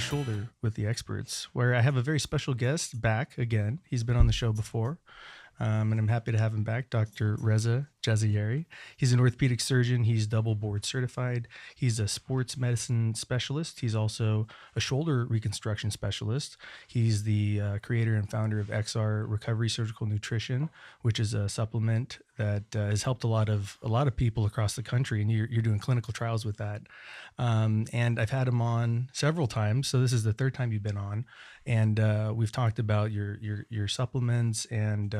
Shoulder with the Experts, where I have a very special guest back again. He's been on the show before, and I'm happy to have him back, Dr. Reza Jazairi. He's an orthopedic surgeon. He's double board certified. He's a sports medicine specialist. He's also a shoulder reconstruction specialist. He's the creator and founder of XR Recovery Surgical Nutrition, which is a supplement that has helped a lot of people across the country, and you're doing clinical trials with that. And I've had him on several times, so this is the third time you've been on, and we've talked about your supplements. And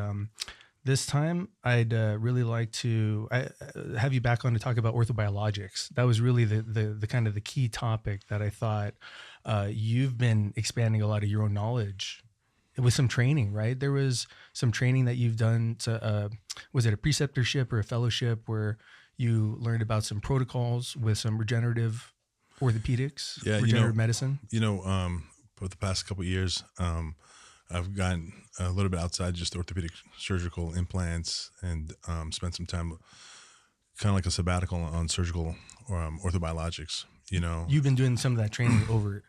this time, I'd really like to have you back on to talk about orthobiologics. That was really the kind of the key topic that I thought you've been expanding a lot of your own knowledge with some training, right? There was some training that you've done. Was it a preceptorship or a fellowship where you learned about some protocols with some regenerative orthopedics, regenerative medicine? For the past couple of years, I've gotten a little bit outside just orthopedic surgical implants and spent some time kind of like a sabbatical on surgical orthobiologics. You've been doing some of that training over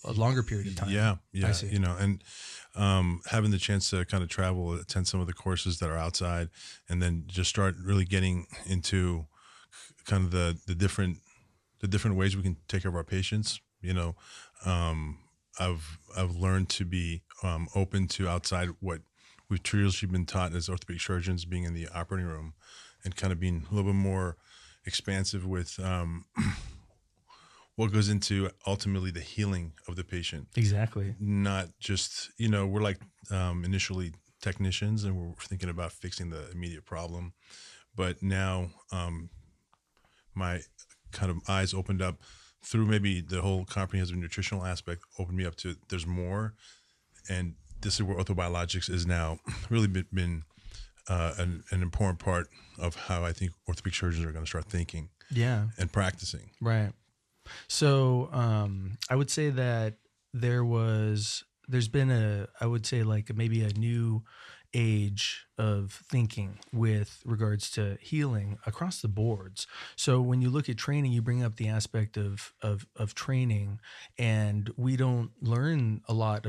a longer period of time. Yeah. I see. And having the chance to kind of travel, attend some of the courses that are outside, and then just start really getting into kind of the different ways we can take care of our patients. I've learned to be open to outside what we've traditionally been taught as orthopedic surgeons, being in the operating room, and kind of being a little bit more expansive with what goes into ultimately the healing of the patient. Exactly. Not just, we're like initially technicians and we're thinking about fixing the immediate problem. But now my kind of eyes opened up through maybe the whole comprehensive nutritional aspect, opened me up to there's more. And this is where orthobiologics is now really been an important part of how I think orthopedic surgeons are going to start thinking and practicing. Right. So I would say that there's been I would say like maybe a new age of thinking with regards to healing across the boards. So when you look at training, you bring up the aspect of training, and we don't learn a lot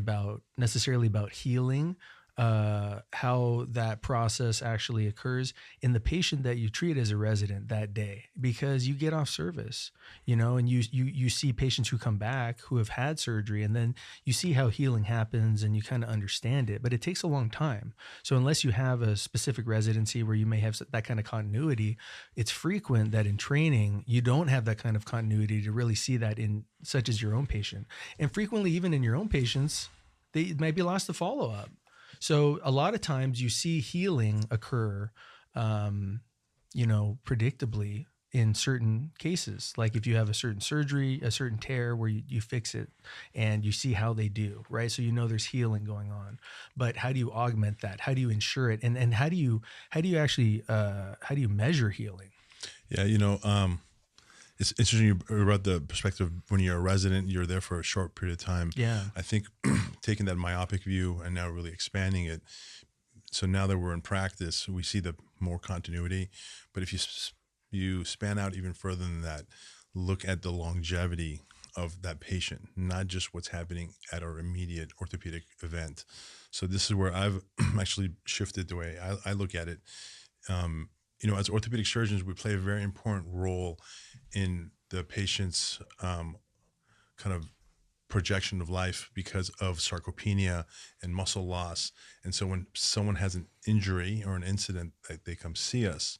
necessarily about healing, how that process actually occurs in the patient that you treat as a resident that day, because you get off service, and you see patients who come back who have had surgery, and then you see how healing happens and you kind of understand it, but it takes a long time. So unless you have a specific residency where you may have that kind of continuity, it's frequent that in training, you don't have that kind of continuity to really see that in such as your own patient. And frequently, even in your own patients, they might be lost to follow-up. So a lot of times you see healing occur, predictably in certain cases. Like if you have a certain surgery, a certain tear where you fix it and you see how they do, right? So there's healing going on. But how do you augment that? How do you ensure it? And how do you actually measure healing? Yeah, it's interesting you brought the perspective when you're a resident, you're there for a short period of time. Yeah. I think taking that myopic view and now really expanding it. So now that we're in practice, we see the more continuity. But if you span out even further than that, look at the longevity of that patient, not just what's happening at our immediate orthopedic event. So this is where I've actually shifted the way I look at it. As orthopedic surgeons, we play a very important role in the patient's kind of projection of life because of sarcopenia and muscle loss. And so when someone has an injury or an incident that they come see us,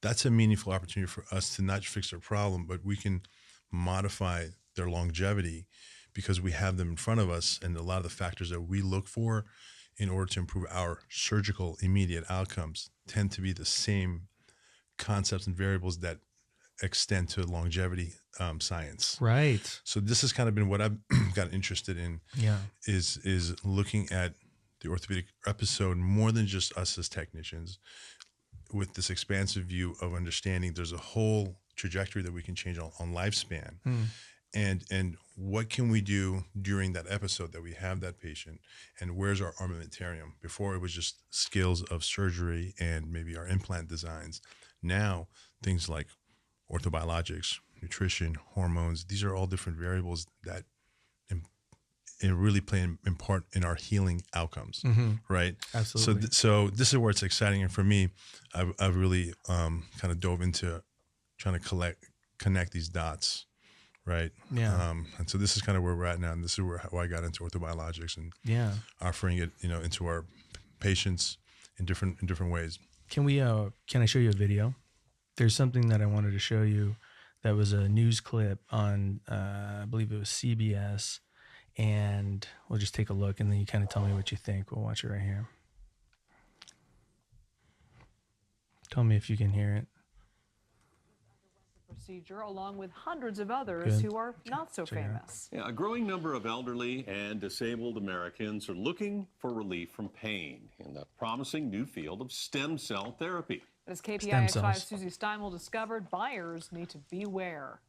that's a meaningful opportunity for us to not fix their problem, but we can modify their longevity because we have them in front of us, and a lot of the factors that we look for in order to improve our surgical immediate outcomes tend to be the same concepts and variables that extend to longevity science. Right. So this has kind of been what I've got interested in. Yeah. Is looking at the orthopedic episode more than just us as technicians, with this expansive view of understanding there's a whole trajectory that we can change on lifespan. And what can we do during that episode that we have that patient, and where's our armamentarium? Before it was just skills of surgery and maybe our implant designs. Now things like orthobiologics, nutrition, hormones, these are all different variables that it really play in part in our healing outcomes, right? Absolutely. So this is where it's exciting, and for me, I've really kind of dove into trying to connect these dots, right? Yeah. And so this is kind of where we're at now, and this is how I got into orthobiologics and offering it, into our patients in different ways. Can I show you a video? There's something that I wanted to show you that was a news clip on, I believe it was CBS, and we'll just take a look and then you kind of tell me what you think. We'll watch it right here. Tell me if you can hear it. Procedure along with hundreds of others who are not so famous. Yeah, a growing number of elderly and disabled Americans are looking for relief from pain in the promising new field of stem cell therapy. As KPIX5's Susie Steimel discovered, buyers need to beware.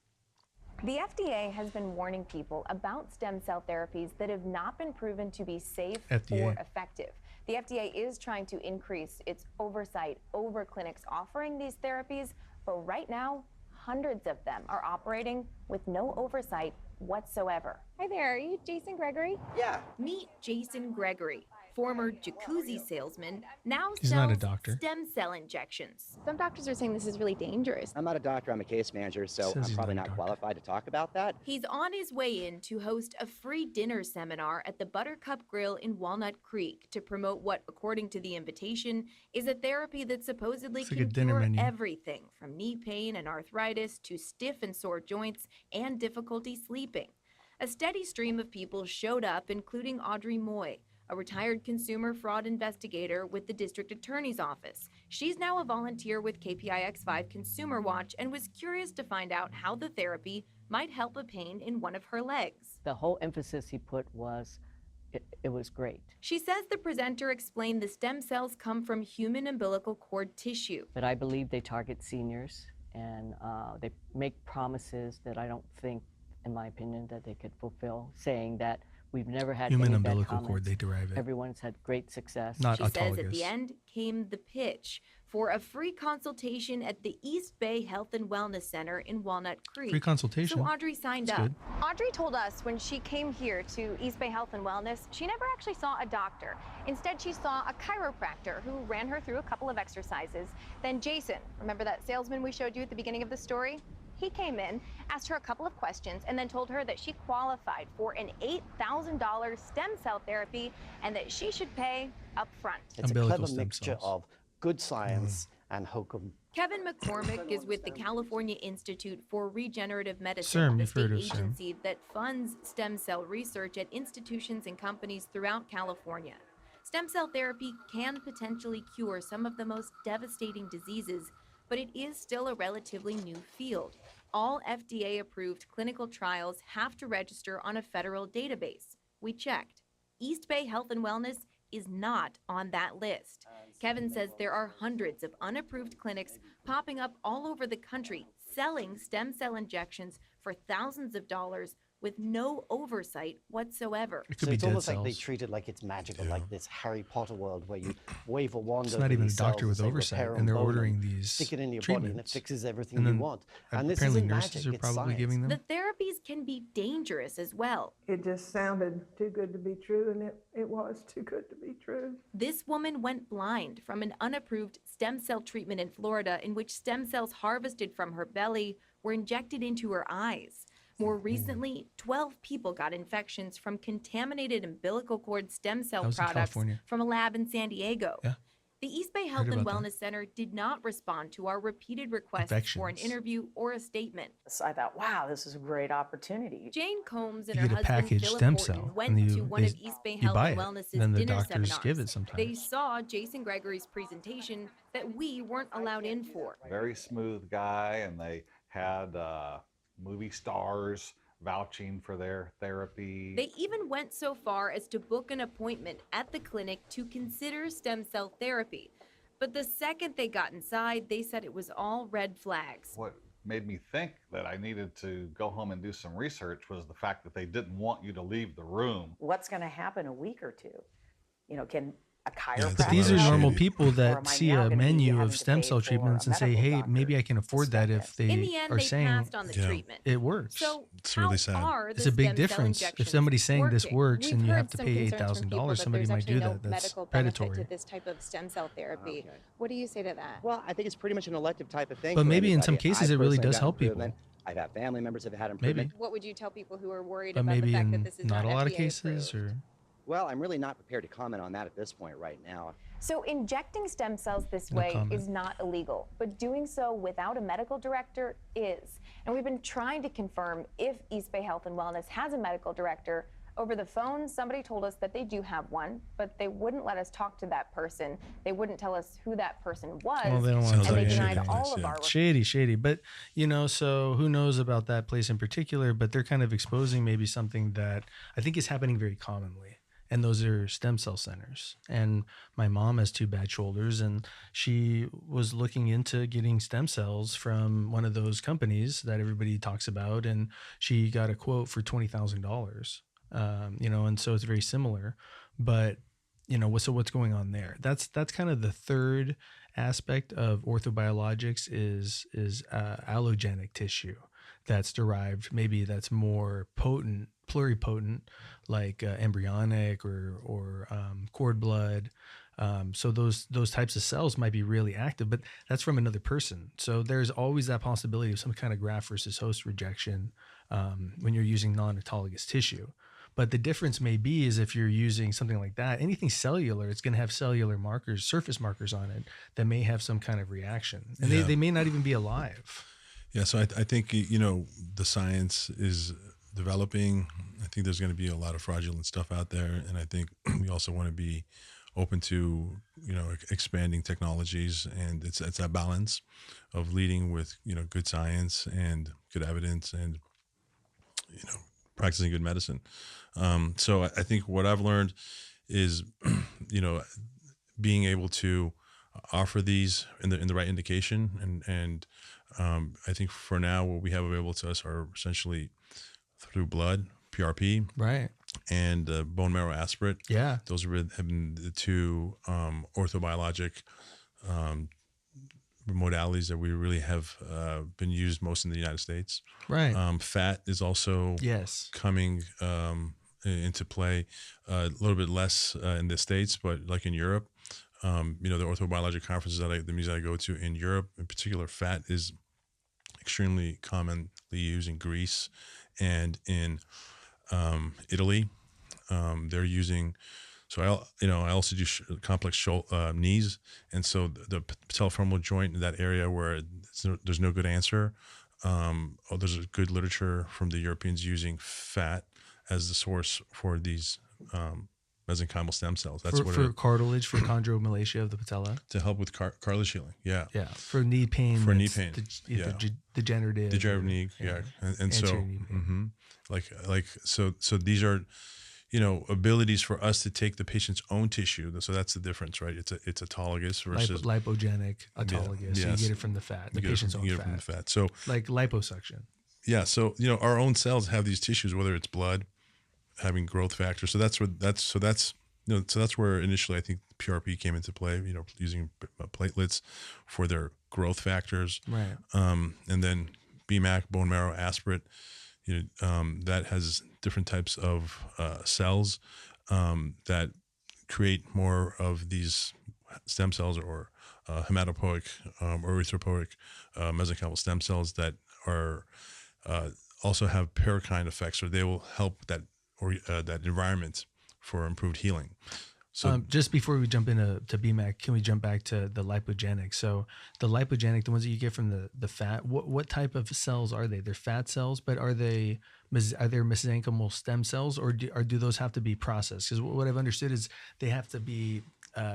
The FDA has been warning people about stem cell therapies that have not been proven to be safe or effective. The FDA is trying to increase its oversight over clinics offering these therapies, but right now, hundreds of them are operating with no oversight whatsoever. Hi there, are you Jason Gregory? Yeah. Meet Jason Gregory, former jacuzzi salesman, now He's not a doctor. stem cell injections. Some doctors are saying this is really dangerous. I'm not a doctor, I'm a case manager, so I'm probably not qualified to talk about that. He's on his way in to host a free dinner seminar at the Buttercup Grill in Walnut Creek to promote what, according to the invitation, is a therapy that supposedly can cure everything from knee pain and arthritis to stiff and sore joints and difficulty sleeping. A steady stream of people showed up, including Audrey Moy, a retired consumer fraud investigator with the district attorney's office. She's now a volunteer with KPIX5 Consumer Watch and was curious to find out how the therapy might help a pain in one of her legs. The whole emphasis he put was, it was great. She says the presenter explained the stem cells come from human umbilical cord tissue. But I believe they target seniors, and they make promises that I don't think, in my opinion, that they could fulfill, saying that we've never had human any umbilical bad cord, they derive it. Everyone's had great success. Not she autologous. Says at the end came the pitch for a free consultation at the East Bay Health and Wellness Center in Walnut Creek. Free consultation. So Audrey signed That's up. good. Audrey told us when she came here to East Bay Health and Wellness, she never actually saw a doctor. Instead, she saw a chiropractor who ran her through a couple of exercises. Then Jason, remember that salesman we showed you at the beginning of the story? He came in, asked her a couple of questions, and then told her that she qualified for an $8,000 stem cell therapy and that she should pay up front. It's a clever mixture of good science and hokum. Kevin McCormick is with the California Institute for Regenerative Medicine, the state agency that funds stem cell research at institutions and companies throughout California. Stem cell therapy can potentially cure some of the most devastating diseases, but it is still a relatively new field. All FDA-approved clinical trials have to register on a federal database. We checked. East Bay Health and Wellness is not on that list. Kevin says there are hundreds of unapproved clinics popping up all over the country selling stem cell injections for thousands of dollars with no oversight whatsoever. So it's almost like they treat it like it's magical, like this Harry Potter world where you wave a wand it's over not even a these doctor cells with oversight, and they're ordering these stick it in your treatments. body and it fixes everything you want. And this apparently isn't nurses magic, are it's probably science. giving them. The therapies can be dangerous as well. It just sounded too good to be true, and it was too good to be true. This woman went blind from an unapproved stem cell treatment in Florida in which stem cells harvested from her belly were injected into her eyes. More recently, 12 people got infections from contaminated umbilical cord stem cell products from a lab in San Diego. Yeah. The East Bay Health and Wellness Center did not respond to our repeated requests for an interview or a statement. So I thought, wow, this is a great opportunity. Jane Combs and You her get a husband packaged Philip stem Horton cell, went and to one of East Bay Health and Wellness's then the dinner doctors seminars. give it sometimes. They saw Jason Gregory's presentation that we weren't allowed in for. Very smooth guy, and they had movie stars vouching for their therapy. They even went so far as to book an appointment at the clinic to consider stem cell therapy. But the second they got inside, they said it was all red flags. What made me think that I needed to go home and do some research was the fact that they didn't want you to leave the room. What's going to happen a week or two? You know, can a chiropractor. But these are normal people Or am that I see now a gonna be menu having of to stem pay cell for treatments a and say, medical hey, doctor maybe I can afford that if they In the end, are they saying passed on the Yeah. treatment. it works. So It's how really sad. are the It's a big stem cell difference. If injections somebody's saying this working? works We've and you have heard to some pay concerns from people $8,000, that somebody there's might actually do no that. That's medical benefit predatory. to this type of stem cell therapy. Okay. What do you say to that? Well, I think it's pretty much an elective type of thing. But for maybe in some anybody. cases I it really personally does got help people. improvement. I've had family members have had Maybe. improvement. What would you tell people who are worried But about the maybe fact that in this is not not a lot of FDA cases, approved? or Well, I'm really not prepared to comment on that at this point right now. So injecting stem cells this No way comment. is not illegal, but doing so without a medical director is. And we've been trying to confirm if East Bay Health and Wellness has a medical director. Over the phone, somebody told us that they do have one, but they wouldn't let us talk to that person. They wouldn't tell us who that person was, well, they don't want Sounds to and like they a denied shady all place, of yeah. our shady. But so who knows about that place in particular? But they're kind of exposing maybe something that I think is happening very commonly. And those are stem cell centers. And my mom has 2 bad shoulders, and she was looking into getting stem cells from one of those companies that everybody talks about. And she got a quote for $20,000, and so it's very similar. But, so what's going on there? That's kind of the third aspect of orthobiologics is allogenic tissue that's derived, maybe that's more potent, pluripotent, like embryonic or cord blood. So those types of cells might be really active, but that's from another person. So there's always that possibility of some kind of graft versus host rejection when you're using non-autologous tissue. But the difference may be is if you're using something like that, anything cellular, it's going to have cellular markers, surface markers on it that may have some kind of reaction, and Yeah. they may not even be alive. Yeah, so I think the science is developing. I think there's going to be a lot of fraudulent stuff out there, and I think we also want to be open to expanding technologies, and it's that balance of leading with good science and good evidence, and practicing good medicine. So I think what I've learned is being able to offer these in the right indication, and I think for now what we have available to us are essentially through blood, PRP, Right. and bone marrow aspirate. Yeah. Those have been the 2 orthobiologic modalities that we really have been used most in the United States. Right. Fat is also Yes. coming into play a little bit less in the States, but like in Europe, the orthobiologic conferences the meetings I go to in Europe, in particular, fat is extremely commonly used in Greece and in Italy. They're using. So I also do complex knees, and so the patellofemoral joint in that area where there's no good answer. There's a good literature from the Europeans using fat as the source for these mesenchymal stem cells. That's for cartilage, for chondromalacia of the patella, to help with cartilage healing. Yeah. Yeah. For knee pain. For knee that's pain. Either Yeah. degenerative knee. Yeah. And so, anterior knee pain. so these are, abilities for us to take the patient's own tissue. So that's the difference, right? It's autologous versus lipogenic, autologous. So you Yes. get it from the fat, the you patient's get own it fat. from the fat. So like liposuction. yeah, so our own cells have these tissues, whether it's blood, having growth factors. So that's where initially I think PRP came into play. Using platelets for their growth factors, Right. And then BMAC, bone marrow aspirate. That has different types of cells that create more of these stem cells or hematopoietic or erythropoietic mesenchymal stem cells that are also have paracrine effects, or they will help that environment for improved healing. So just before we jump into BMAC, can we jump back to the lipogenic? So the lipogenic, the ones that you get from the fat, what type of cells are they? They're fat cells, but are there mesenchymal stem cells, or do those have to be processed? Because what I've understood is they have to be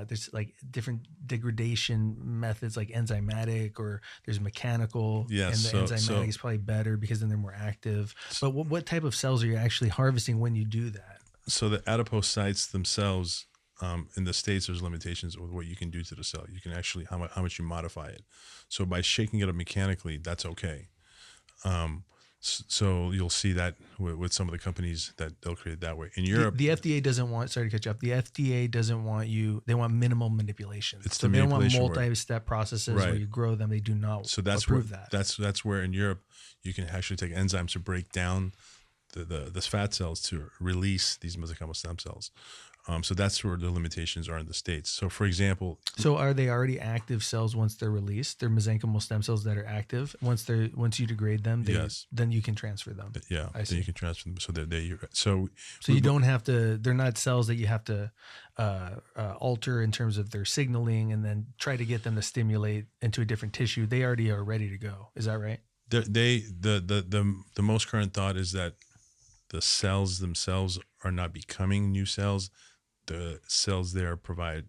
there's like different degradation methods, like enzymatic, or there's mechanical. Yes, and the enzymatic is probably better because then they're more active. But what type of cells are you actually harvesting when you do that? So the adipocytes themselves. In the States, there's limitations with what you can do to the cell. You can actually, how much you modify it. So by shaking it up mechanically, that's okay. So you'll see that with some of the companies that they'll create it that way. In Europe, the FDA doesn't want. Sorry to cut you off. The FDA doesn't want you. They want minimal manipulation. It's so the they don't want manipulation multi-step processes where Right. you grow them. They do not. So that's approve where that. that's where in Europe you can actually take enzymes to break down the fat cells to release these mesenchymal stem cells. So that's where the limitations are in the States. So for example, So are they already active cells once they're released? They're mesenchymal stem cells that are active. Once you degrade them, Yes. then you can transfer them. yeah, I then see. you can transfer them. So you don't have to. They're not cells that you have to alter in terms of their signaling and then try to get them to stimulate into a different tissue. They already are ready to go. Is that right? the most current thought is that the cells themselves are not becoming new cells. The cells there provide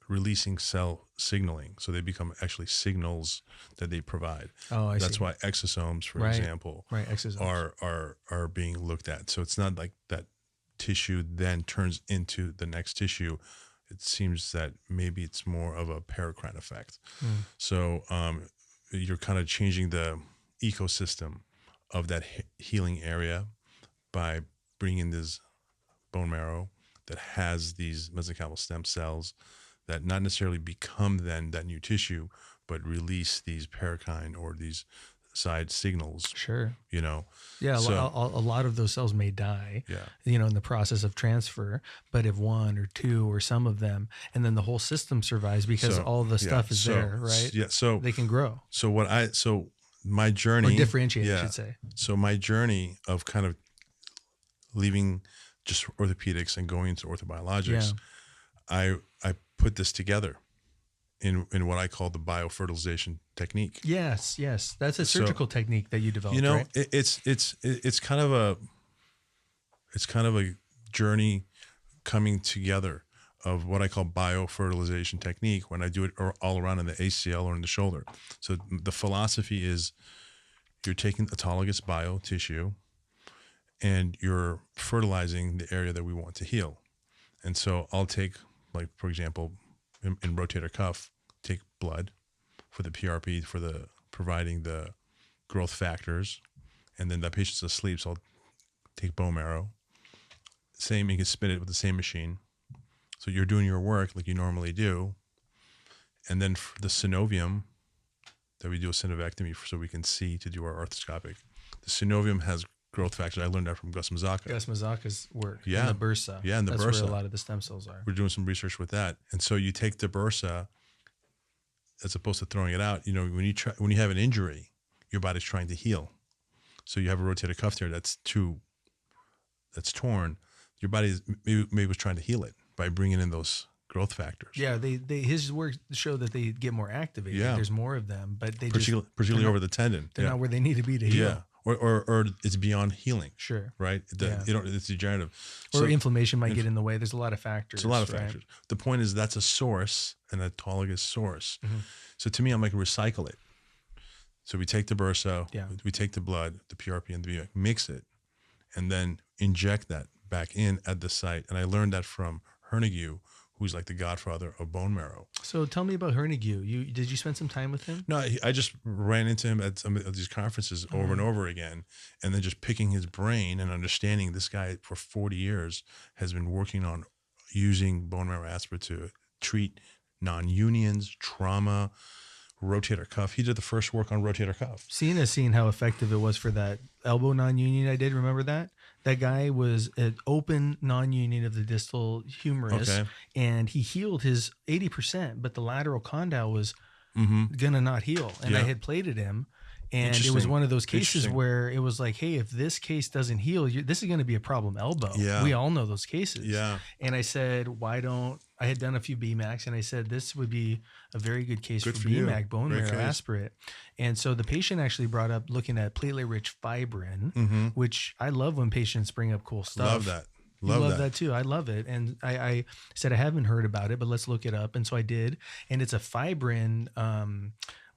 releasing cell signaling, so they become actually signals that they provide. Oh, I see. That's why exosomes, for Right. example, Right, exosomes. are being looked at. So it's not like that tissue then turns into the next tissue. It seems that maybe it's more of a paracrine effect. So you're kind of changing the ecosystem of that healing area by bringing this bone marrow that has these mesenchymal stem cells that not necessarily become then that new tissue, but release these paracrine or these side signals. Sure. You know. Yeah, So, a lot of those cells may die, Yeah. in the process of transfer, but if one or two or some of them, and then the whole system survives because So, all the yeah, stuff is so, there, right? Yeah. So they can grow. So my journey, Or differentiate, I should say. So my journey of kind of leaving just orthopedics and going into orthobiologics, I put this together in what I call the biofertilization technique. Yes, that's a surgical technique that you developed. Right? It's kind of a journey coming together of what I call biofertilization technique when I do it all around in the ACL or in the shoulder. So the philosophy is you're taking autologous bio tissue and you're fertilizing the area that we want to heal. And so I'll take, like, for example, in rotator cuff, take blood for the PRP, for the providing the growth factors, and then that patient's asleep, so I'll take bone marrow. Same, you can spin it with the same machine. So you're doing your work like you normally do. And then for the synovium, that we do a synovectomy so we can see to do our arthroscopic. The synovium has growth factors. I learned that from Gus Mazzacca. Gus Mazzacca's work. Yeah. In the bursa. Yeah, in the That's bursa. where a lot of the stem cells are. We're doing some research with that. And so you take the bursa, as opposed to throwing it out, when you have an injury, your body's trying to heal. So you have a rotator cuff there that's torn. Your body maybe was trying to heal it by bringing in those growth factors. Yeah, his work showed that they get more activated. Yeah. There's more of them, but they particularly over the tendon. They're not where they need to be to heal. Yeah. Or it's beyond healing. Sure. Right? It's degenerative. Or inflammation might get in the way. There's a lot of factors. It's a lot of right? factors. The point is that's a source, an autologous source. Mm-hmm. So to me, I'm like, recycle it. So we take the bursa, we take the blood, the PRP and the BMAC, mix it, and then inject that back in at the site. And I learned that from Hernigue, who's like the godfather of bone marrow. So tell me about Hernigue. Did you spend some time with him? No, I just ran into him at some of these conferences over and over again, and then just picking his brain and understanding this guy for 40 years has been working on using bone marrow aspirate to treat non-unions, trauma, rotator cuff. He did the first work on rotator cuff. Seeing how effective it was for that elbow non-union I did, remember that? That guy was an open non-union of the distal humerus, and he healed his 80%, but the lateral condyle was gonna not heal. And I had plated him, and it was one of those cases where it was like, hey, if this case doesn't heal, this is gonna be a problem elbow. Yeah. We all know those cases. Yeah. And I said, I had done a few BMACs, and I said, this would be a very good case for BMAC, bone marrow aspirate. And so the patient actually brought up looking at platelet-rich fibrin, which I love when patients bring up cool stuff. Love that. Love that too. I love it. And I said, I haven't heard about it, but let's look it up. And so I did. And it's a fibrin,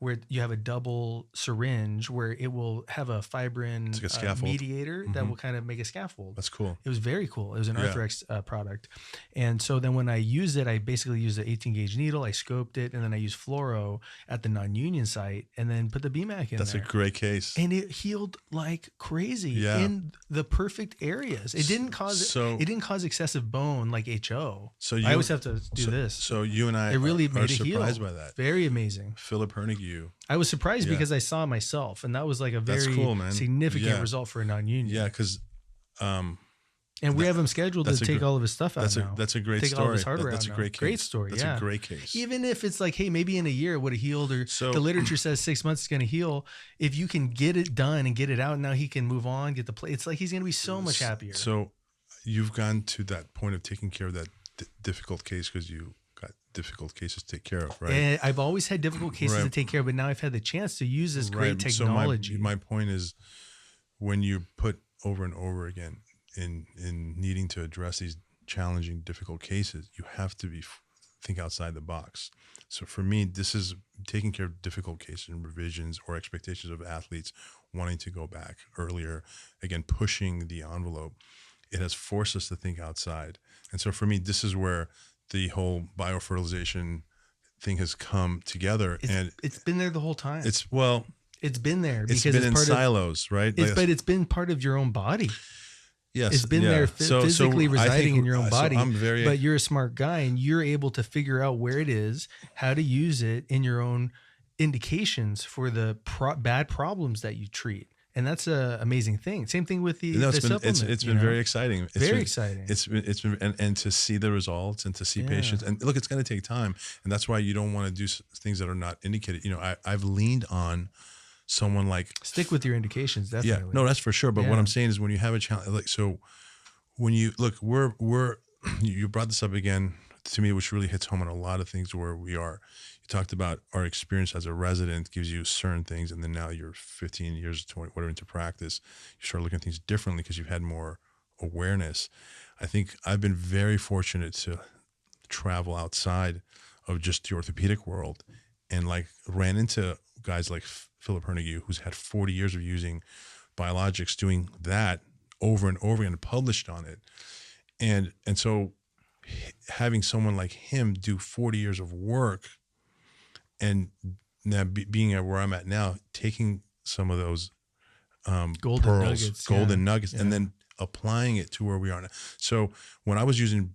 where you have a double syringe where it will have a fibrin It's like a scaffold. mediator that will kind of make a scaffold. That's cool. It was very cool. It was an Arthrex product. And so then when I use it, I basically use the 18 gauge needle, I scoped it, and then I use fluoro at the non-union site and then put the BMAC in That's there. a great case. And it healed like crazy in the perfect areas. It didn't cause excessive bone like HO. So I always have to do this. So you and I it really are made it heal. surprised by that. Very amazing. Philip Hernigue. I was surprised because I saw myself, and that was like a very cool, man. significant result for a non-union. Yeah, because and we have him scheduled to take all of his stuff out now. That's a great take story. All of his hardware That's out a great now. case. Great story. That's a great case. Even if it's like, hey, maybe in a year it would have healed, or the literature says 6 months is going to heal. If you can get it done and get it out, now he can move on, get the play. It's like he's going to be so much happier. So you've gone to that point of taking care of that difficult case because you got difficult cases to take care of, right? And I've always had difficult cases to take care of, but now I've had the chance to use this great technology. So my point is, when you put over and over again in needing to address these challenging, difficult cases, you have to think outside the box. So for me, this is taking care of difficult cases and revisions or expectations of athletes wanting to go back earlier, again, pushing the envelope. It has forced us to think outside. And so for me, this is where the whole biofertilization thing has come together. It's been there the whole time. It's been there because it's been in silos, right? But it's been part of your own body. Yes, it's been there physically residing in your own body. But you're a smart guy, and you're able to figure out where it is, how to use it in your own indications for the bad problems that you treat. And that's an amazing thing. Same thing with the supplement. It's been very exciting. Exciting. It's been and to see the results and to see patients. And look, it's going to take time, and that's why you don't want to do things that are not indicated. You know, I've leaned on someone like stick with your indications. Definitely. Yeah, no, that's for sure. But what I'm saying is, when you have a challenge, like when you look, you brought this up again to me, which really hits home on a lot of things where we are. Talked about our experience as a resident gives you certain things, and then now you're 15 years, 20, whatever, into practice, you start looking at things differently because you've had more awareness. I think I've been very fortunate to travel outside of just the orthopedic world, and like ran into guys like Philip Hernigue, who's had 40 years of using biologics, doing that over and over again, and published on it, and so having someone like him do 40 years of work. And now being at where I'm at now, taking some of those golden nuggets, and then applying it to where we are now. So when I was using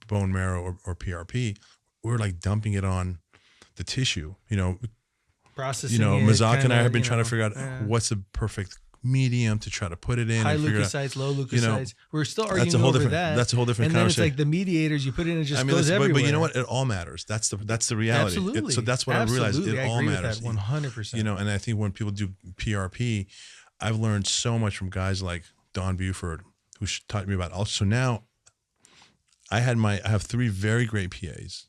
bone marrow or PRP, we were like dumping it on the tissue, processing. Mazak and I have been trying to figure out what's the perfect medium to try to put it in. High leukocytes, low leukocytes. We're still arguing over that. That's a whole different conversation. And then it's conversation. like the mediators, you put it in, it just goes everywhere. But you know what? It all matters. That's the reality. Absolutely. So that's what I realized. It all matters. With that 100%. And I think when people do PRP, I've learned so much from guys like Don Buford, who taught me about ultrasound. So now I have 3 very great PAs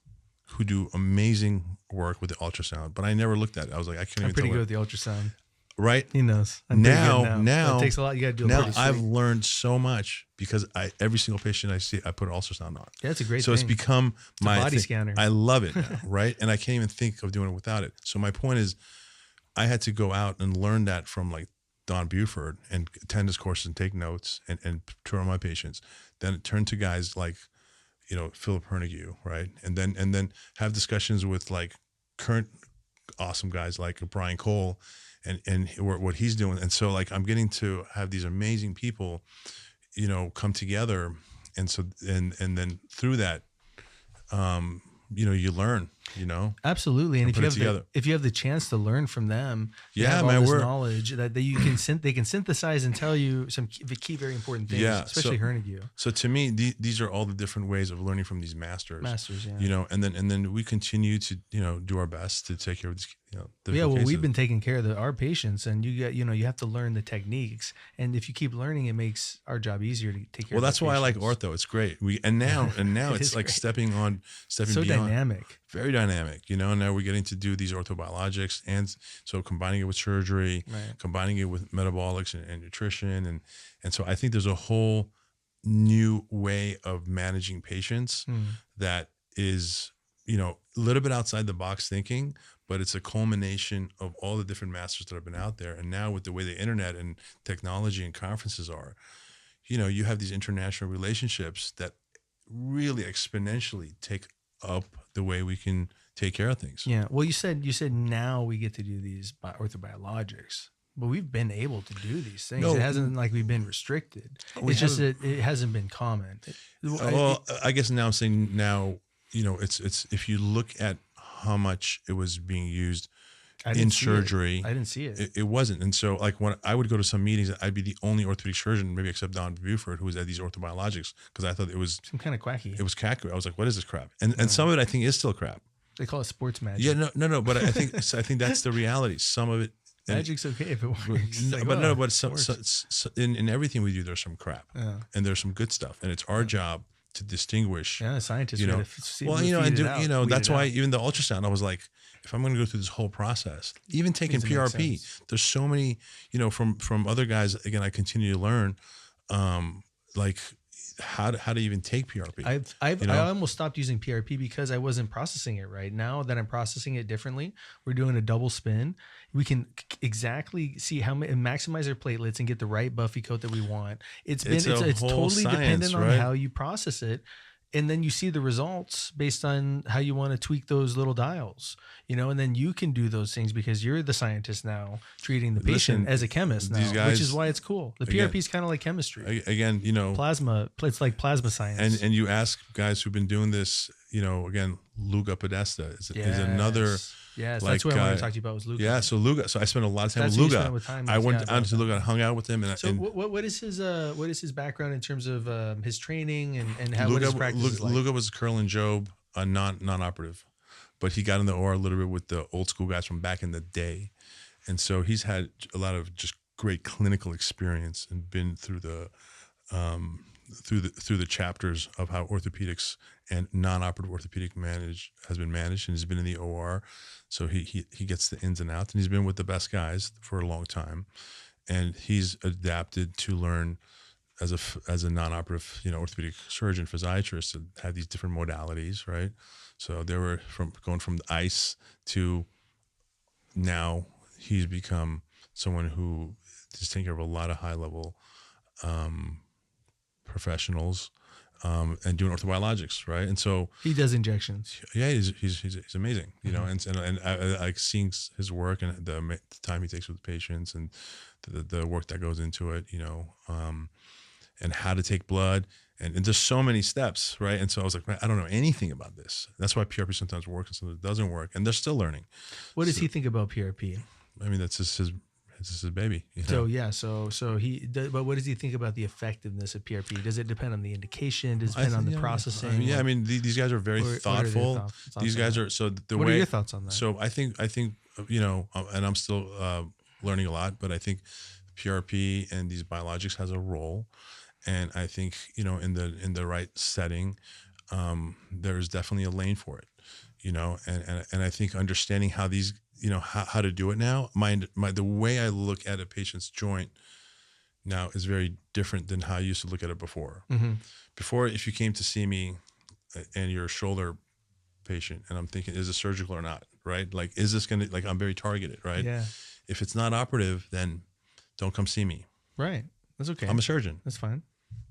who do amazing work with the ultrasound, but I never looked at it. I was like, I can't even tell. I'm pretty good with the ultrasound. Right? He knows. Now it takes a lot. You got to do it. Now I've learned so much because every single patient I see, I put an ultrasound on. Yeah, that's a great thing. So it's become my body scanner. I love it now, right? And I can't even think of doing it without it. So my point is, I had to go out and learn that from like Don Buford and attend his courses and take notes and tour my patients. Then it turned to guys like, Philip Hernigue, right? And then have discussions with like current awesome guys like Brian Cole and what he's doing. And so like I'm getting to have these amazing people, come together. And so and then through that, you learn, Absolutely. And if you have the chance to learn from them, knowledge that you can they can synthesize and tell you some key very important things, especially Hernigue. So to me, these are all the different ways of learning from these masters, yeah. And then we continue to, do our best to take care of these, we've been taking care of our patients, and you have to learn the techniques. And if you keep learning, it makes our job easier to take care of. Well, that's why I like ortho. It's great. Now it's like stepping beyond. Dynamic. Very dynamic, now we're getting to do these orthobiologics, and so combining it with surgery, combining it with metabolics and nutrition. And so I think there's a whole new way of managing patients that is, a little bit outside the box thinking, but it's a culmination of all the different masters that have been out there. And now with the way the internet and technology and conferences are, you have these international relationships that really exponentially take up the way we can take care of things. Yeah. Well, you said now we get to do these orthobiologics, but we've been able to do these things. No. It hasn't like we've been restricted. It's just that it hasn't been common. Well, I guess now I'm saying now, it's if you look at how much it was being used in surgery, I didn't see it. It wasn't. And so like when I would go to some meetings, I'd be the only orthopedic surgeon, maybe except Don Buford, who was at these orthobiologics, because I thought it was some kind of quacky. It was quacky. I was like, what is this crap? And some of it I think is still crap. They call it sports magic. Yeah, no. But I think that's the reality. Some of it. Magic's okay if it works. In everything we do, there's some crap, and there's some good stuff, and it's our job to distinguish. Yeah, scientists. That's why even the ultrasound, I was like, if I'm going to go through this whole process, even taking PRP, there's so many, from other guys. Again, I continue to learn, like how to even take PRP. I almost stopped using PRP because I wasn't processing it right. Now that I'm processing it differently, we're doing a double spin. We can exactly see how many and maximize our platelets and get the right buffy coat that we want. It's totally dependent on how you process it. And then you see the results based on how you want to tweak those little dials, and then you can do those things because you're the scientist now treating the patient as a chemist now, which is why it's cool. The PRP is kind of like chemistry. Again, plasma, it's like plasma science. And you ask guys who've been doing this, again, Luga Podesta is another. Yes, that's what I wanted to talk to you about was Luga. Yeah, so Luga. So I spent a lot of time with Luga. I went down to Luga and hung out with him. And what is his background in terms of his training and how what his practice is like? Luga was Curl and Job, non-operative, but he got in the OR a little bit with the old school guys from back in the day, and so he's had a lot of just great clinical experience and been through the through the chapters of how orthopedics and non-operative orthopedic has been managed, and he's been in the OR, so he gets the ins and outs, and he's been with the best guys for a long time, and he's adapted to learn as a non-operative orthopedic surgeon, physiatrist, to have these different modalities, right? So they were going from the ice to now he's become someone who is taking care of a lot of high level professionals and doing orthobiologics, right? And so he does injections. Yeah, he's amazing, and I like seeing his work and the time he takes with patients and the work that goes into it, and how to take blood and there's so many steps, right? And so I was like, man, I don't know anything about this. That's why PRP sometimes works and sometimes it doesn't work, and they're still learning. What does he think about PRP? I mean, that's just his baby. So but what does he think about the effectiveness of PRP? Does it depend on the indication? Does it depend on the processing? I mean, these guys are very thoughtful. These guys are What are your thoughts on that? So I think and I'm still learning a lot, but I think PRP and these biologics has a role, and I think in the right setting, there's definitely a lane for it, and I think understanding how these. How to do it now. The way I look at a patient's joint now is very different than how I used to look at it before. Mm-hmm. Before, if you came to see me and you're a shoulder patient and I'm thinking, is it surgical or not, right? Like, is this going to, I'm very targeted, right? Yeah. If it's not operative, then don't come see me. Right. That's okay. I'm a surgeon. That's fine.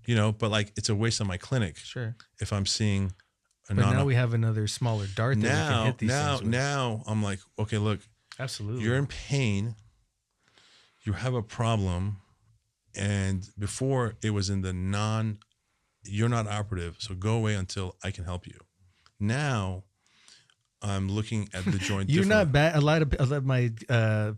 But it's a waste of my clinic. Sure. If I'm seeing But now we have another smaller dart that we can hit these things with. Now I'm like, okay, look. Absolutely. You're in pain. You have a problem. And before it was in the you're not operative, so go away until I can help you. Now I'm looking at the joint. You're not bad. A lot of my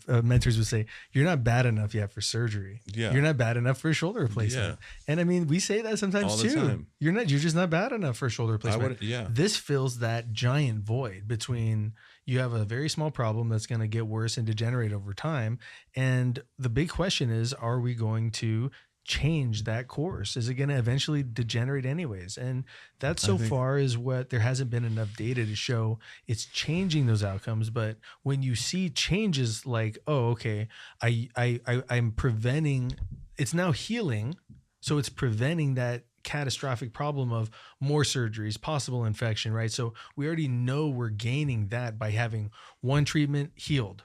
mentors would say, you're not bad enough yet for surgery. Yeah. You're not bad enough for a shoulder replacement. Yeah. And I mean, we say that sometimes all the too. Time. You're just not bad enough for a shoulder replacement. Yeah. This fills that giant void between you have a very small problem that's going to get worse and degenerate over time. And the big question is, are we going to change that course? Is it going to eventually degenerate anyways? And that so far is what there hasn't been enough data to show it's changing those outcomes. But when you see changes like, oh, okay, I'm preventing, it's now healing. So it's preventing that catastrophic problem of more surgeries, possible infection, right? So we already know we're gaining that by having one treatment, healed.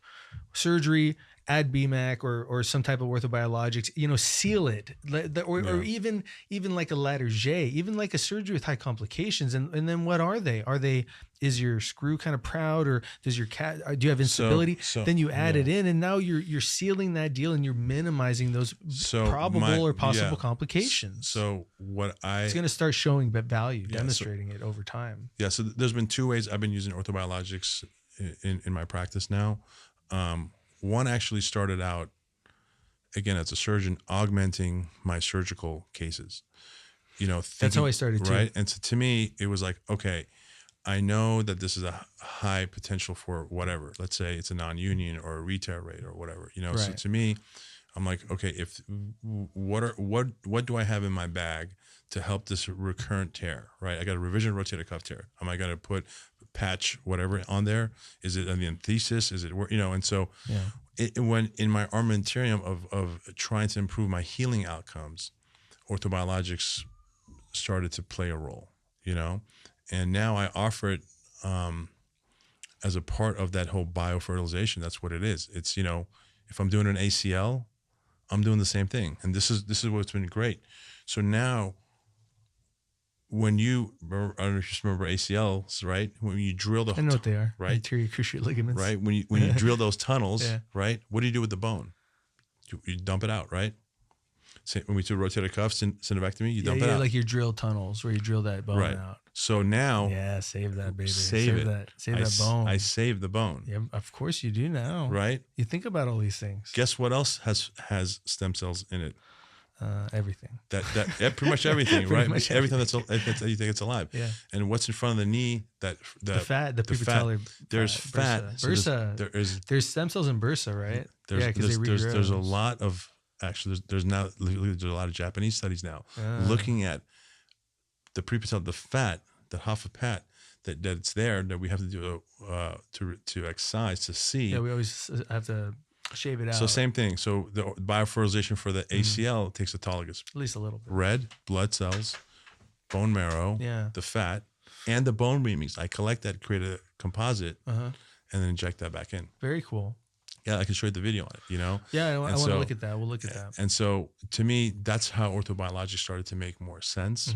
Surgery, add BMAC or some type of orthobiologics, seal it, or even like a ladder J, even like a surgery with high complications. And then what are they? Is your screw kind of proud, or does your do you have instability? Then you add it in, and now you're sealing that deal, and you're minimizing those probable or possible complications. So it's going to start showing value, demonstrating it over time. Yeah. So there's been two ways I've been using orthobiologics in my practice now. One actually started out, again, as a surgeon, augmenting my surgical cases. That's how I started too. Right. And so to me, it was like, okay, I know that this is a high potential for whatever. Let's say it's a non-union or a re-tear rate or whatever. Right. So to me, I'm like, okay, what do I have in my bag to help this recurrent tear? Right. I got a revision rotator cuff tear. Am I going to put patch whatever on there? Is it an enthesis? Is it and so when in my armamentarium of trying to improve my healing outcomes, orthobiologics started to play a role, and now I offer it as a part of that whole biofertilization. That's what it is. It's if I'm doing an ACL, I'm doing the same thing, and this is what's been great. So now, when I don't know if you remember ACLs, right? When you drill the, I know what they are, right? Anterior cruciate ligaments, right? When you drill those tunnels, right? What do you do with the bone? You dump it out, right? When we do rotator cuff synovectomy, you dump it out. Like your drill tunnels where you drill that bone out. So now, save that, baby. Save that bone. I save the bone. Yeah, of course you do now. Right? You think about all these things. Guess what else has stem cells in it? Everything. Pretty much everything, right? Much everything that's you think it's alive. Yeah. And what's in front of the knee? The fat, the prepatellar. There's fat. Bursa. There's stem cells in bursa, right? There's a lot of there's a lot of Japanese studies now looking at the prepatellar, the fat, the Hoffa that it's there, that we have to do to excise to see. Yeah, we always have to shave it out. So same thing. So the biofertilization for the ACL takes autologous. At least a little bit. Red blood cells, bone marrow, the fat, and the bone reamings. I collect that, create a composite, and then inject that back in. Very cool. Yeah, I can show you the video on it, Yeah, I want to look at that. We'll look at that. And so to me, that's how orthobiologics started to make more sense.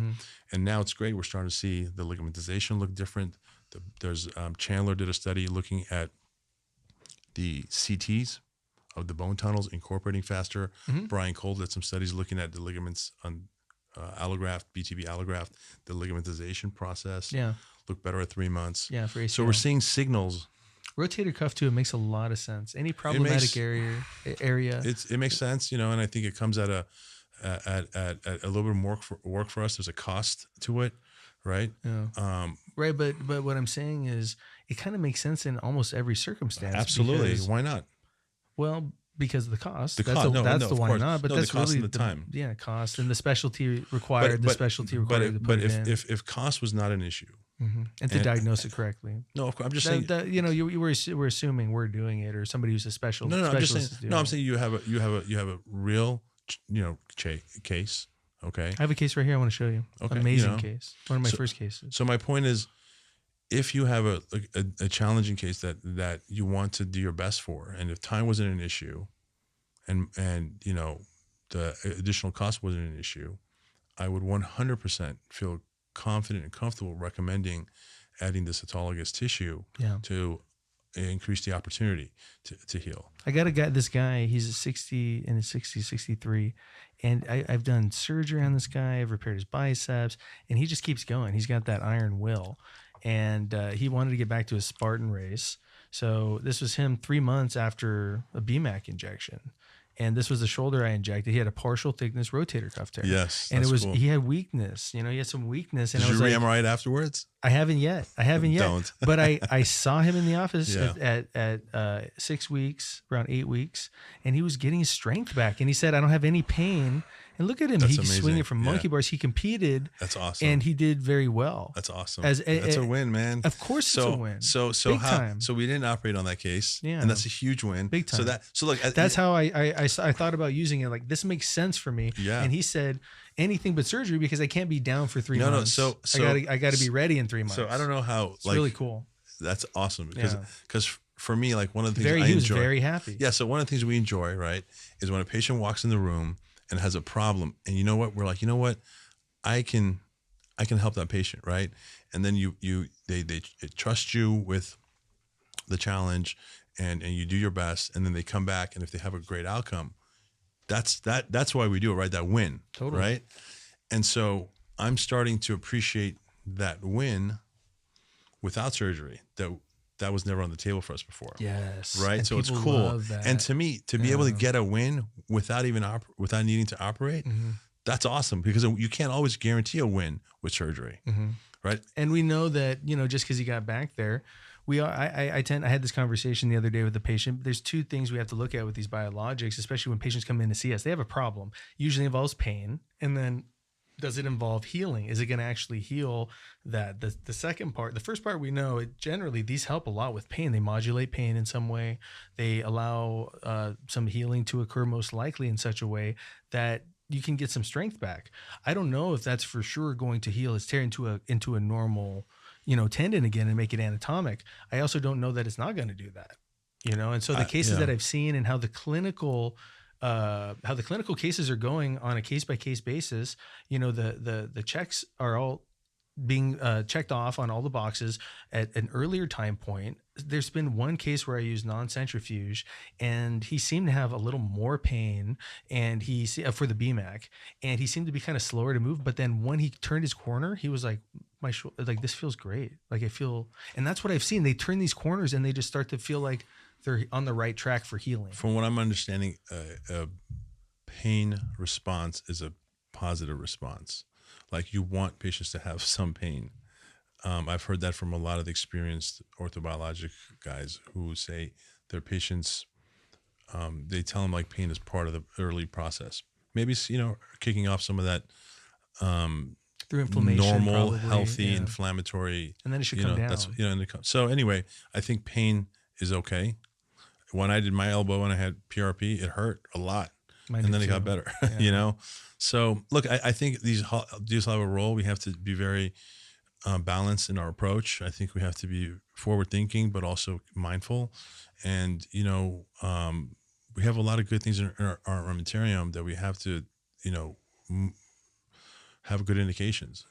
And now it's great. We're starting to see the ligamentization look different. There's Chandler did a study looking at the CTs of the bone tunnels incorporating faster. Brian Cole did some studies looking at the ligaments on allograft, BTB allograft, the ligamentization process. Yeah. Look better at 3 months. Yeah, for ACL. So we're seeing signals. Rotator cuff too, it makes a lot of sense. Any problematic area. It makes sense, and I think it comes at a little bit more work for us. There's a cost to it, right? Yeah. Right, but what I'm saying is it kind of makes sense in almost every circumstance. Absolutely. Why not? Well, because of the cost. That's the why not. But that's the cost really and the time. Yeah, cost and the specialty required. But cost was not an issue, and to diagnose it correctly. No, of course, I'm just saying. We're assuming we're doing it, or somebody who's a specialist. No, I'm just saying. No, I'm saying you have a real, case. Okay. I have a case right here. I want to show you. Okay. Amazing case. One of my first cases. So my point is, if you have a challenging case that you want to do your best for, and if time wasn't an issue, and the additional cost wasn't an issue, I would 100% feel confident and comfortable recommending adding this autologous tissue to increase the opportunity to heal. I got this guy, he's in his 60s, 63, and I've done surgery on this guy. I've repaired his biceps, and he just keeps going. He's got that iron will. And he wanted to get back to his Spartan race. So this was him 3 months after a BMAC injection. And this was the shoulder I injected. He had a partial thickness rotator cuff tear. Yes, and cool. He had weakness. He had some weakness. And Did you re-MRI it afterwards? I haven't yet. Don't. But I saw him in the office at 6 weeks, around 8 weeks, and he was getting his strength back. And he said, "I don't have any pain." And look at him. That's He's amazing. swinging from monkey bars. He competed. That's awesome. And he did very well. That's awesome. That's a win, man. Of course it's a win. So Big time. So we didn't operate on that case. Yeah. And that's a huge win. Big time. So look. That's how I thought about using it. Like, this makes sense for me. Yeah. And he said, anything but surgery because I can't be down for 3 months. So I gotta be ready in 3 months. So I don't know how. It's really cool. That's awesome because for me, like one of the things he was very happy. Yeah. So one of the things we enjoy, right, is when a patient walks in the room and has a problem, and you know what, we're like, you know what, I can help that patient, right? And then they trust you with the challenge, and you do your best, and then they come back, and if they have a great outcome, that's why we do it, right? That win, totally, right? And so I'm starting to appreciate that win without surgery. That was never on the table for us before. Yes. Right. And so it's cool. And to me, to be able to get a win without even without needing to operate, that's awesome, because you can't always guarantee a win with surgery. Right. And we know that, just because he got back there, I had this conversation the other day with the patient. There's two things we have to look at with these biologics, especially when patients come in to see us. They have a problem. Usually involves pain, and then does it involve healing? Is it going to actually heal that? The second part, the first part, we know generally these help a lot with pain. They modulate pain in some way. They allow some healing to occur, most likely in such a way that you can get some strength back. I don't know if that's for sure going to heal. It's tear into a normal, tendon again and make it anatomic. I also don't know that it's not going to do that, And so the cases that I've seen and how the clinical cases are going on a case-by-case basis, the checks are all being checked off on all the boxes at an earlier time point. There's been one case where I used non-centrifuge, and he seemed to have a little more pain, and for the BMAC, and he seemed to be kind of slower to move. But then when he turned his corner, he was like, this feels great. Like I feel, and that's what I've seen. They turn these corners and they just start to feel like they're on the right track for healing. From what I'm understanding, a pain response is a positive response. Like you want patients to have some pain. I've heard that from a lot of the experienced orthobiologic guys who say their patients, they tell them like pain is part of the early process. Maybe, kicking off some of that through inflammation, normal, probably, healthy, inflammatory. And then it should come down. So anyway, I think pain is okay. When I did my elbow and I had PRP, it hurt a lot. And then it got better, So look, I think these have a role. We have to be very balanced in our approach. I think we have to be forward thinking, but also mindful. And, we have a lot of good things in our armamentarium that we have to, have good indications,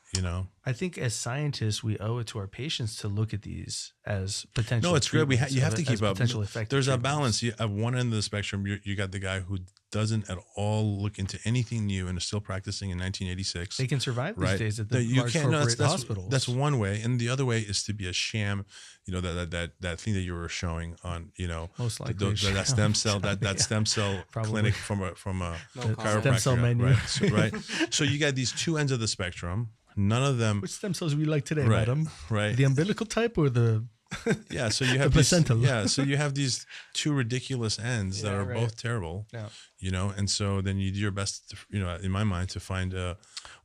I think as scientists, we owe it to our patients to look at these as potential. No, it's great. You have to keep up. There's a balance. You have one end of the spectrum. You got the guy who doesn't at all look into anything new and is still practicing in 1986. They can survive these days at the large corporate hospitals. That's one way, and the other way is to be a sham. That thing that you were showing on, most likely that stem cell stem cell clinic from a chiropractor. Stem cell menu. Right. So you got these two ends of the spectrum. None of them. Which stem cells would you like today, madam? Right. The umbilical type or the so you have so you have these two ridiculous ends that are both terrible. Yeah. And so then you do your best, in my mind, to find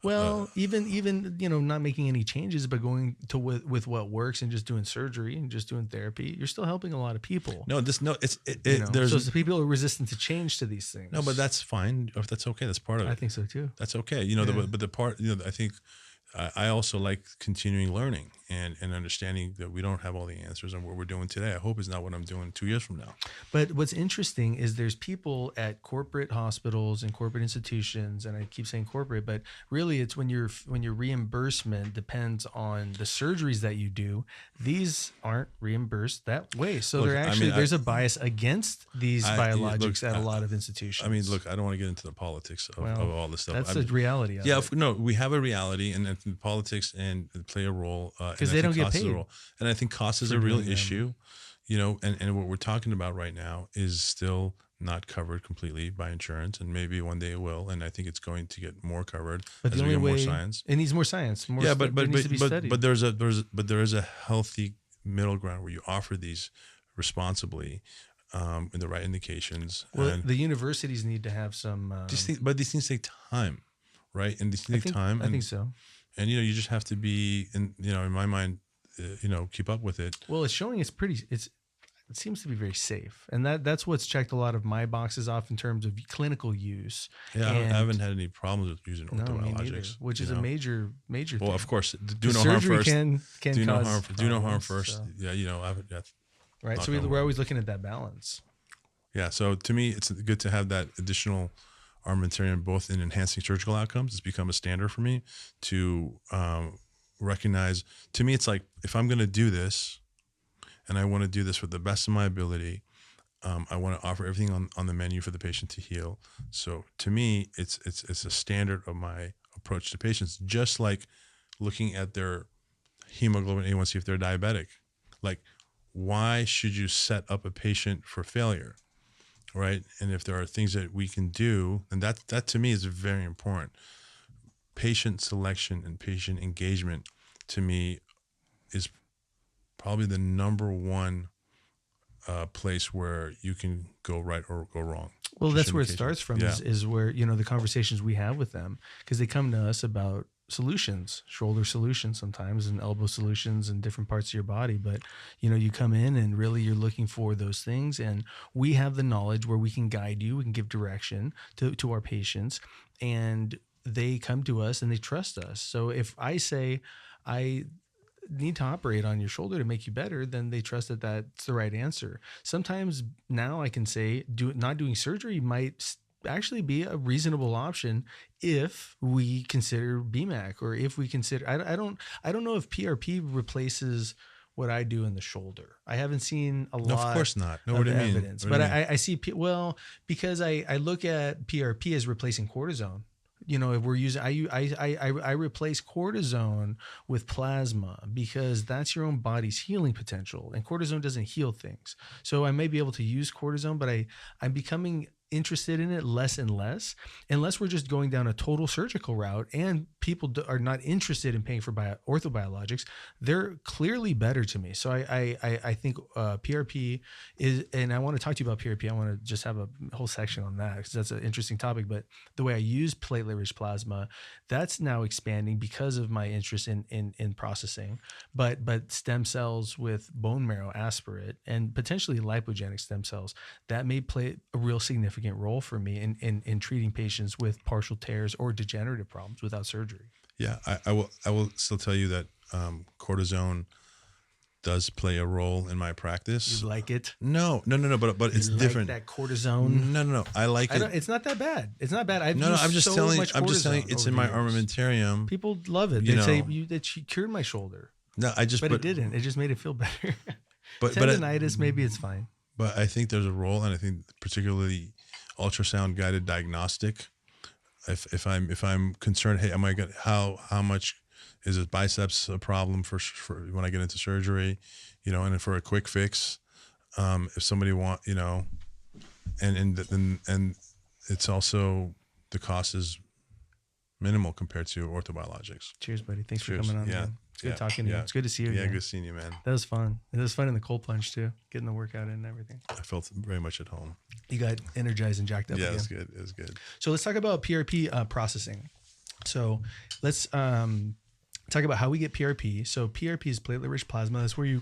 even not making any changes, but going to with what works and just doing surgery and just doing therapy, you're still helping a lot of people. There's people are resistant to change to these things. No, but that's fine. If that's okay, that's part of it. I think so too. That's okay. But the part, I think I also like continuing learning and understanding that we don't have all the answers, and what we're doing today, I hope, is not what I'm doing 2 years from now. But what's interesting is there's people at corporate hospitals and corporate institutions, and I keep saying corporate, but really it's when your reimbursement depends on the surgeries that you do. These aren't reimbursed that way. So there's a bias against these biologics at a lot of institutions. I don't want to get into the politics of all this stuff. That's the reality of it. No, we have a reality, and politics and play a role. Because they don't get paid. And I think cost is a real issue, and what we're talking about right now is still not covered completely by insurance, and maybe one day it will. And I think it's going to get more covered as we get more science. It needs more science. But there is a healthy middle ground where you offer these responsibly, in the right indications. Well, and the universities need to have some. But these things take time, right? And these things take time. I think so. And you just have to be in my mind, keep up with it. Well, it's showing it seems to be very safe. And that's what's checked a lot of my boxes off in terms of clinical use. Yeah, I And haven't had any problems with using no, me neither, orthobiologics, which is you a know? major Well, thing. of course, do no harm Surgery first. can do no cause harm. Do no harm problems, first. so. Yeah, you know, Right. So we're always looking at that balance. Yeah. So to me, it's good to have that additional armamentarium both in enhancing surgical outcomes. It's become a standard for me to recognize. To me, it's like, if I'm going to do this and I want to do this with the best of my ability, I want to offer everything on the menu for the patient to heal. So to me, it's a standard of my approach to patients, just like looking at their hemoglobin A1C if they're diabetic. Like, why should you set up a patient for failure, right? And if there are things that we can do, and that to me is very important. Patient selection and patient engagement, to me, is probably the number one place where you can go right or go wrong. Well, that's where it starts from, Yeah. is where, you know, the conversations we have with them, because they come to us about solutions, shoulder solutions sometimes, and elbow solutions in different parts of your body. But, you know, you come in and really you're looking for those things, and we have the knowledge where we can guide you, we can give direction to our patients, and they come to us and they trust us. So if I say, I need to operate on your shoulder to make you better, then they trust that that's the right answer. Sometimes now I can say not doing surgery might actually be a reasonable option if we consider BMAC, or if we consider, I don't know if PRP replaces what I do in the shoulder. I haven't seen a lot. No, of course not. No, of what do you mean? evidence, What do but you mean? I see, well, because I look at PRP as replacing cortisone. You know, if we're using, I replace cortisone with plasma, because that's your own body's healing potential, and cortisone doesn't heal things. So I may be able to use cortisone, but I'm becoming interested in it less and less, unless we're just going down a total surgical route and people are not interested in paying for orthobiologics. They're clearly better to me. So I think PRP is, and I want to talk to you about PRP. I want to just have a whole section on that, because that's an interesting topic. But the way I use platelet-rich plasma, that's now expanding because of my interest in processing. But stem cells with bone marrow aspirate and potentially lipogenic stem cells, that may play a real significant role for me in treating patients with partial tears or degenerative problems without surgery. Yeah, I will still tell you that cortisone does play a role in my practice. You like it? No, but it's different. That cortisone? No. I like it. It's not that bad. It's not bad. I'm just telling it's in my armamentarium. People love it. They say that she cured my shoulder. No, but it didn't. It just made it feel better. But tendinitis, maybe it's fine. But I think there's a role, and I think particularly ultrasound guided diagnostic. If I'm concerned, hey, how much is his biceps a problem for when I get into surgery, you know, and for a quick fix, if somebody and it's also, the cost is minimal compared to orthobiologics. Cheers, buddy. Thanks for coming on. Yeah. Man. It's good talking to you. It's good to see you again. Yeah, good seeing you, man. That was fun. It was fun in the cold plunge too, getting the workout in and everything. I felt very much at home. You got energized and jacked up again. Yeah, it was good. So let's talk about PRP processing. So let's talk about how we get PRP. So PRP is platelet-rich plasma. That's where you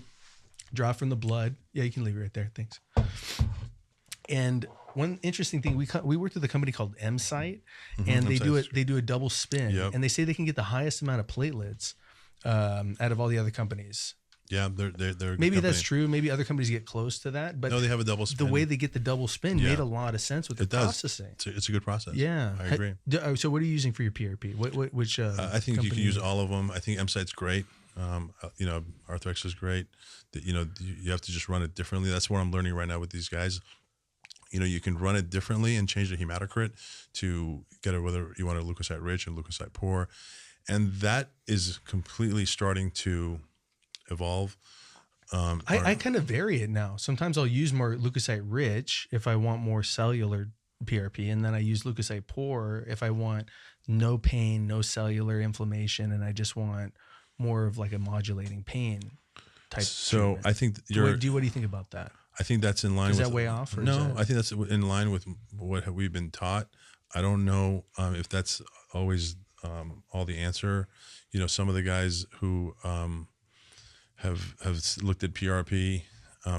draw from the blood. Yeah, you can leave it right there. Thanks. And one interesting thing, we worked with a company called MSite, and they do a double spin, and they say they can get the highest amount of platelets out of all the other companies. Yeah, they're maybe that's true. Maybe other companies get close to that, but no, they have a double spin. The way they get the double spin made a lot of sense with the processing. It's a good process. Yeah, I agree. So what are you using for your PRP? Which I think you can use all of them. I think MSite's great. You know, Arthrex is great. You know, you have to just run it differently. That's what I'm learning right now with these guys. You know, you can run it differently and change the hematocrit to get whether you want a leukocyte rich and leukocyte poor. And that is completely starting to evolve. I kind of vary it now. Sometimes I'll use more leukocyte rich if I want more cellular PRP, and then I use leukocyte poor if I want no pain, no cellular inflammation, and I just want more of like a modulating pain type. So treatment. I think what do you think about that? I think that's in line. Is with that way off? Or no, I think that's in line with what we've been taught. I don't know if that's always all the answer. You know, some of the guys who have looked at PRP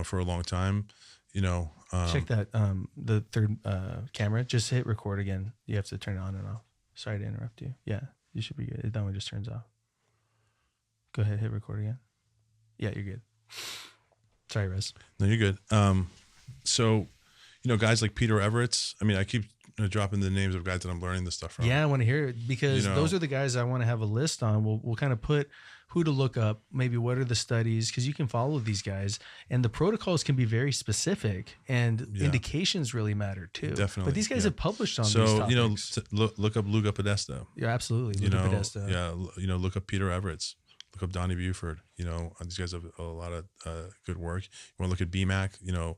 for a long time. You know, check that the third camera. Just hit record again. You have to turn it on and off. Sorry to interrupt you. Yeah, you should be good. That one just turns off. Go ahead, hit record again. Yeah, you're good. Sorry, Rez. No, you're good. So, you know, guys like Peter Everett's. I mean, I keep dropping the names of guys that I'm learning this stuff from. Yeah, I want to hear it because You know, those are the guys I want to have a list on. We'll kind of put who to look up, maybe what are the studies, because you can follow these guys, and the protocols can be very specific, and indications really matter too. Definitely. But these guys have published on these So, topics. you know, look up Luca Podesta. Yeah, absolutely. You Luca know, Podesta. yeah, you know, look up Peter Everett's. Look up Donnie Buford. You know, these guys have a lot of good work. You want to look at BMAC, you know,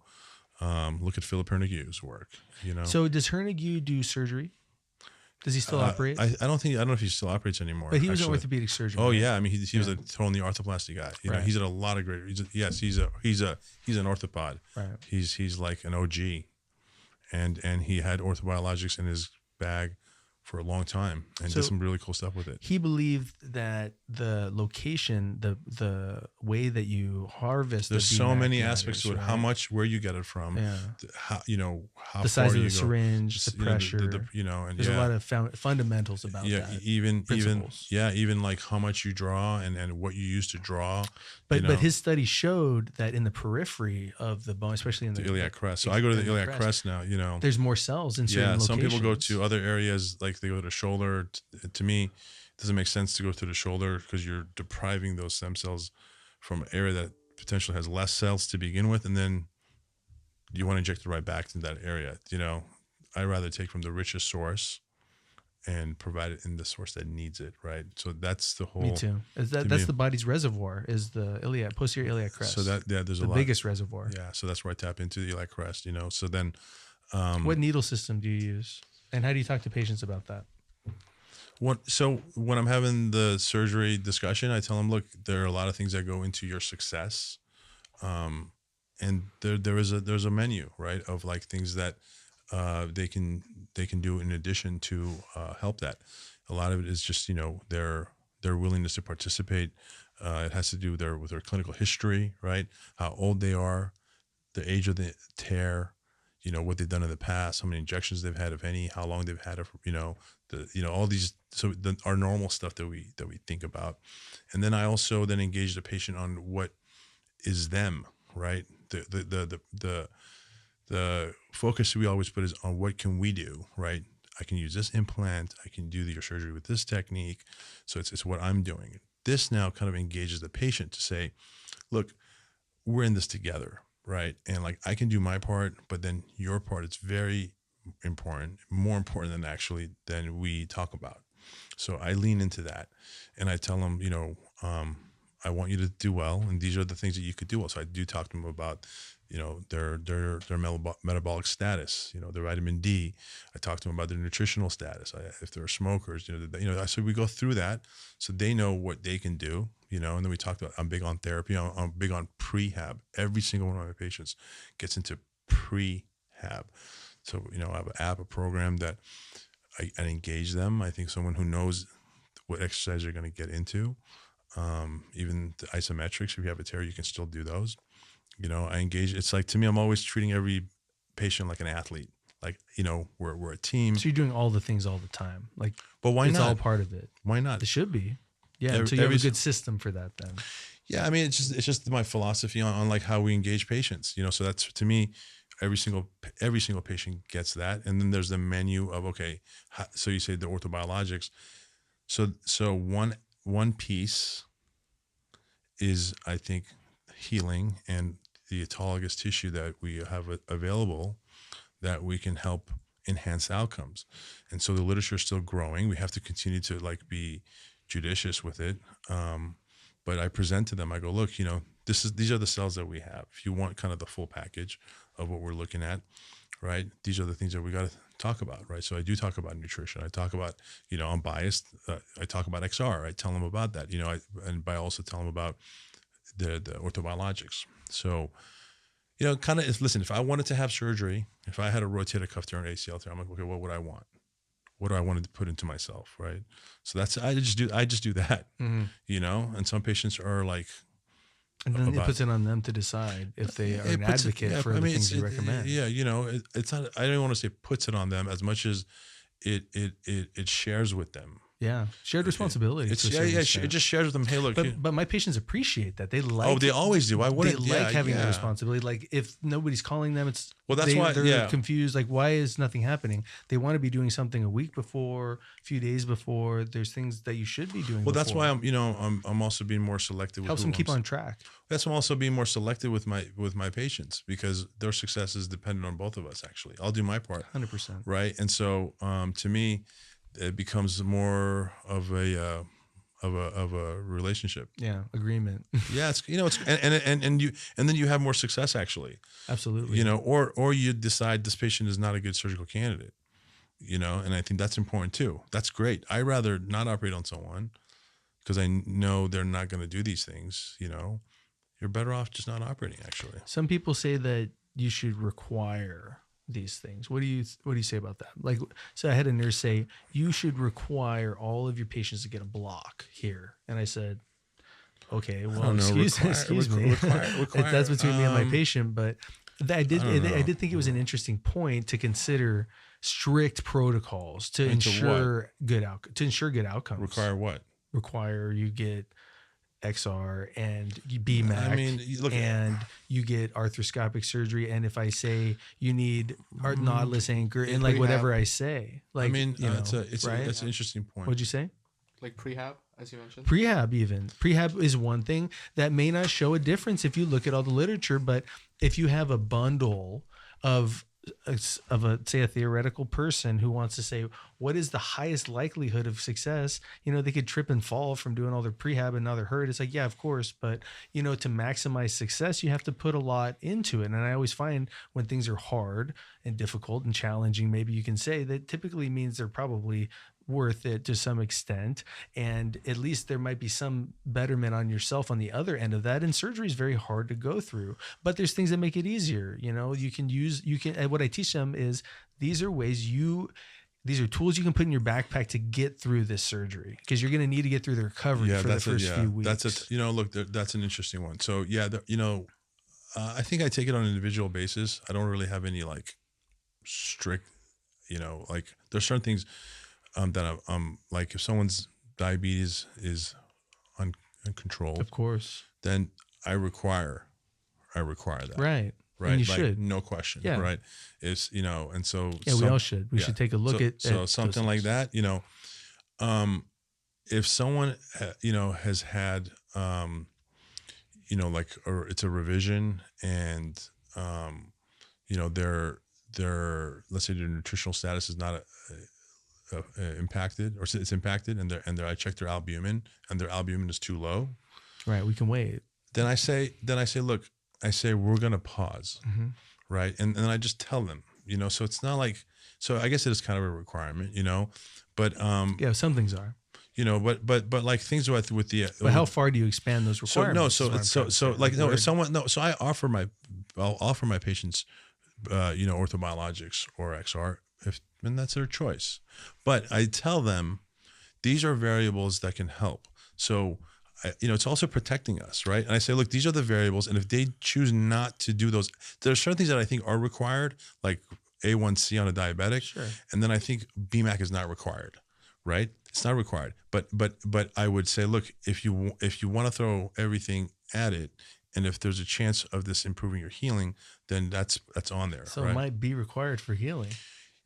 look at Philip Hernegu's work, you know. So does Hernegue do surgery? Does he still operate? I don't know if he still operates anymore. But he was actually. an orthopedic surgeon. Oh right? yeah, I mean he was a total knee arthroplasty guy. You know, he's at a lot of great. He's an orthopod. Right. He's like an OG, and he had orthobiologics in his bag for a long time and did some really cool stuff with it. He believed that the location, the way that you harvest, There's the so BMAC many matters, aspects to it. right? How much, where you get it from, Yeah. how, you know, how The size far of you the go. syringe, the You know, pressure. you know, and there's a lot of fundamentals about that. even principles. even like how much you draw and what you use to draw. But you know. but his study showed that in the periphery of the bone, especially in the iliac crest. So I go to the iliac crest now. You know, there's more cells in certain locations. some people go to other areas, like they go to shoulder. To me, it doesn't make sense to go to the shoulder because you're depriving those stem cells from an area that potentially has less cells to begin with, and then you want to inject it right back into that area. You know, I'd rather take from the richest source and provide it in the source that needs it, right? So that's the whole. Me too. That's the body's reservoir, is the posterior iliac crest. So there's the biggest reservoir. Yeah, so that's where I tap into the iliac crest. You know, so then. What needle system do you use, and how do you talk to patients about that? So when I'm having the surgery discussion, I tell them, look, there are a lot of things that go into your success, and there's a menu, right, of like things that they can do in addition to help that. A lot of it is just, you know, their willingness to participate. It has to do with their clinical history, right? How old they are, the age of the tear, you know, what they've done in the past, how many injections they've had, if any, how long they've had it, you know, all these, so our normal stuff that we think about. And then I also then engage the patient on what is them, right? The focus we always put is on what can we do, right? I can use this implant, I can do your surgery with this technique. So it's what I'm doing. This now kind of engages the patient to say, look, we're in this together, right? And like, I can do my part, but then your part, it's very important, more important than we talk about. So I lean into that and I tell them, you know, I want you to do well, and these are the things that you could do well. So I do talk to them about, you know, their metabolic status, you know, their vitamin D. I talk to them about their nutritional status. If they're smokers, so we go through that so they know what they can do, you know, and then we talked about, I'm big on therapy. I'm big on prehab. Every single one of my patients gets into prehab. So, you know, I have an app, a program that I engage them. I think someone who knows what exercise you're going to get into, even the isometrics, if you have a tear, you can still do those. You know, I engage. It's like, to me, I'm always treating every patient like an athlete. Like, you know, we're a team. So you're doing all the things all the time. Like, but why not? It's all part of it. Why not? It should be. Yeah. So you have a good system for that then. Yeah. I mean, it's just my philosophy on like how we engage patients, you know, so that's, to me, every single patient gets that. And then there's the menu of, okay, so you say the orthobiologics. So one piece is, I think, healing and the autologous tissue that we have available that we can help enhance outcomes. And so the literature is still growing. We have to continue to like be judicious with it. But I present to them, I go, look, you know, these are the cells that we have. If you want kind of the full package of what we're looking at, right? These are the things that we got to talk about, right? So I do talk about nutrition. I talk about, you know, I'm biased. I talk about XR. I tell them about that, you know, and I also tell them about the orthobiologics. So, you know, kind of, listen, if I wanted to have surgery, if I had a rotator cuff tear and ACL tear, I'm like, okay, what would I want? What do I want to put into myself, right? So I just do that, you know. And some patients are like, And then it puts it on them to decide if they are an advocate for the things you recommend. Yeah, it's not. I don't want to say puts it on them as much as it shares with them. Yeah, shared responsibility. It just shares with them. Hey, look. But my patients appreciate that. They like. Oh, they always do. Why wouldn't they like having the responsibility? Like if nobody's calling them, it's that's why they're confused. Like why is nothing happening? They want to be doing something a week before, a few days before. There's things that you should be doing. Well, that's why I'm also being more selective. Helps them keep on track. That's why I'm also being more selective with my patients because their success is dependent on both of us. Actually, I'll do my part. 100%. Right, and so to me. It becomes more of a relationship. Yeah, agreement. Yeah, it's and then you have more success actually. Absolutely. Or you decide this patient is not a good surgical candidate. And I think that's important too. That's great. I rather not operate on someone because I know they're not going to do these things. You're better off just not operating. Actually, some people say that you should require these things. What do you say about that? Like, so I had a nurse say, you should require all of your patients to get a block here. And I said, okay, well, excuse me. That's between me and my patient. But I did think it was an interesting point to consider strict protocols to ensure good outcomes. Require what? Require you get XR and BMAC, and you get arthroscopic surgery. And if I say you need knotless anchor and like whatever I say, like it's an interesting point. What'd you say? Like prehab, as you mentioned. Prehab is one thing that may not show a difference if you look at all the literature, but if you have a bundle of a theoretical person who wants to say what is the highest likelihood of success, they could trip and fall from doing all their prehab and now they're hurt. It's like, yeah, of course, but to maximize success you have to put a lot into it. And I always find when things are hard and difficult and challenging, maybe you can say that typically means they're probably worth it to some extent, and at least there might be some betterment on yourself on the other end of that. And surgery is very hard to go through, but there's things that make it easier. What I teach them is these are tools you can put in your backpack to get through this surgery, because you're going to need to get through the recovery for the first few weeks. That's an interesting one. So I think I take it on an individual basis. I don't really have any like strict, there's certain things that I'm like, if someone's diabetes is uncontrolled, of course, then I require that. Right. Right. And you like, should. No question. Yeah. Right. It's, and so. Yeah, we all should. We should take a look at something like that, if someone, has had, it's a revision and, their let's say their nutritional status is not impacted, or it's impacted, and I check their albumin and their albumin is too low. Right. We can wait. Then I say, look, we're going to pause. Mm-hmm. Right. And then I just tell them, so it's not like, so I guess it is kind of a requirement, but, yeah, some things are, but like things with the, but how far do you expand those requirements? So I I'll offer my patients, orthobiologics or XR, and that's their choice. But I tell them these are variables that can help. So, it's also protecting us, right? And I say, look, these are the variables, and if they choose not to do those, there are certain things that I think are required, like A1C on a diabetic, sure. And then I think BMAC is not required, right? It's not required. But I would say, look, if you want to throw everything at it, and if there's a chance of this improving your healing, then that's on there. So right? It might be required for healing.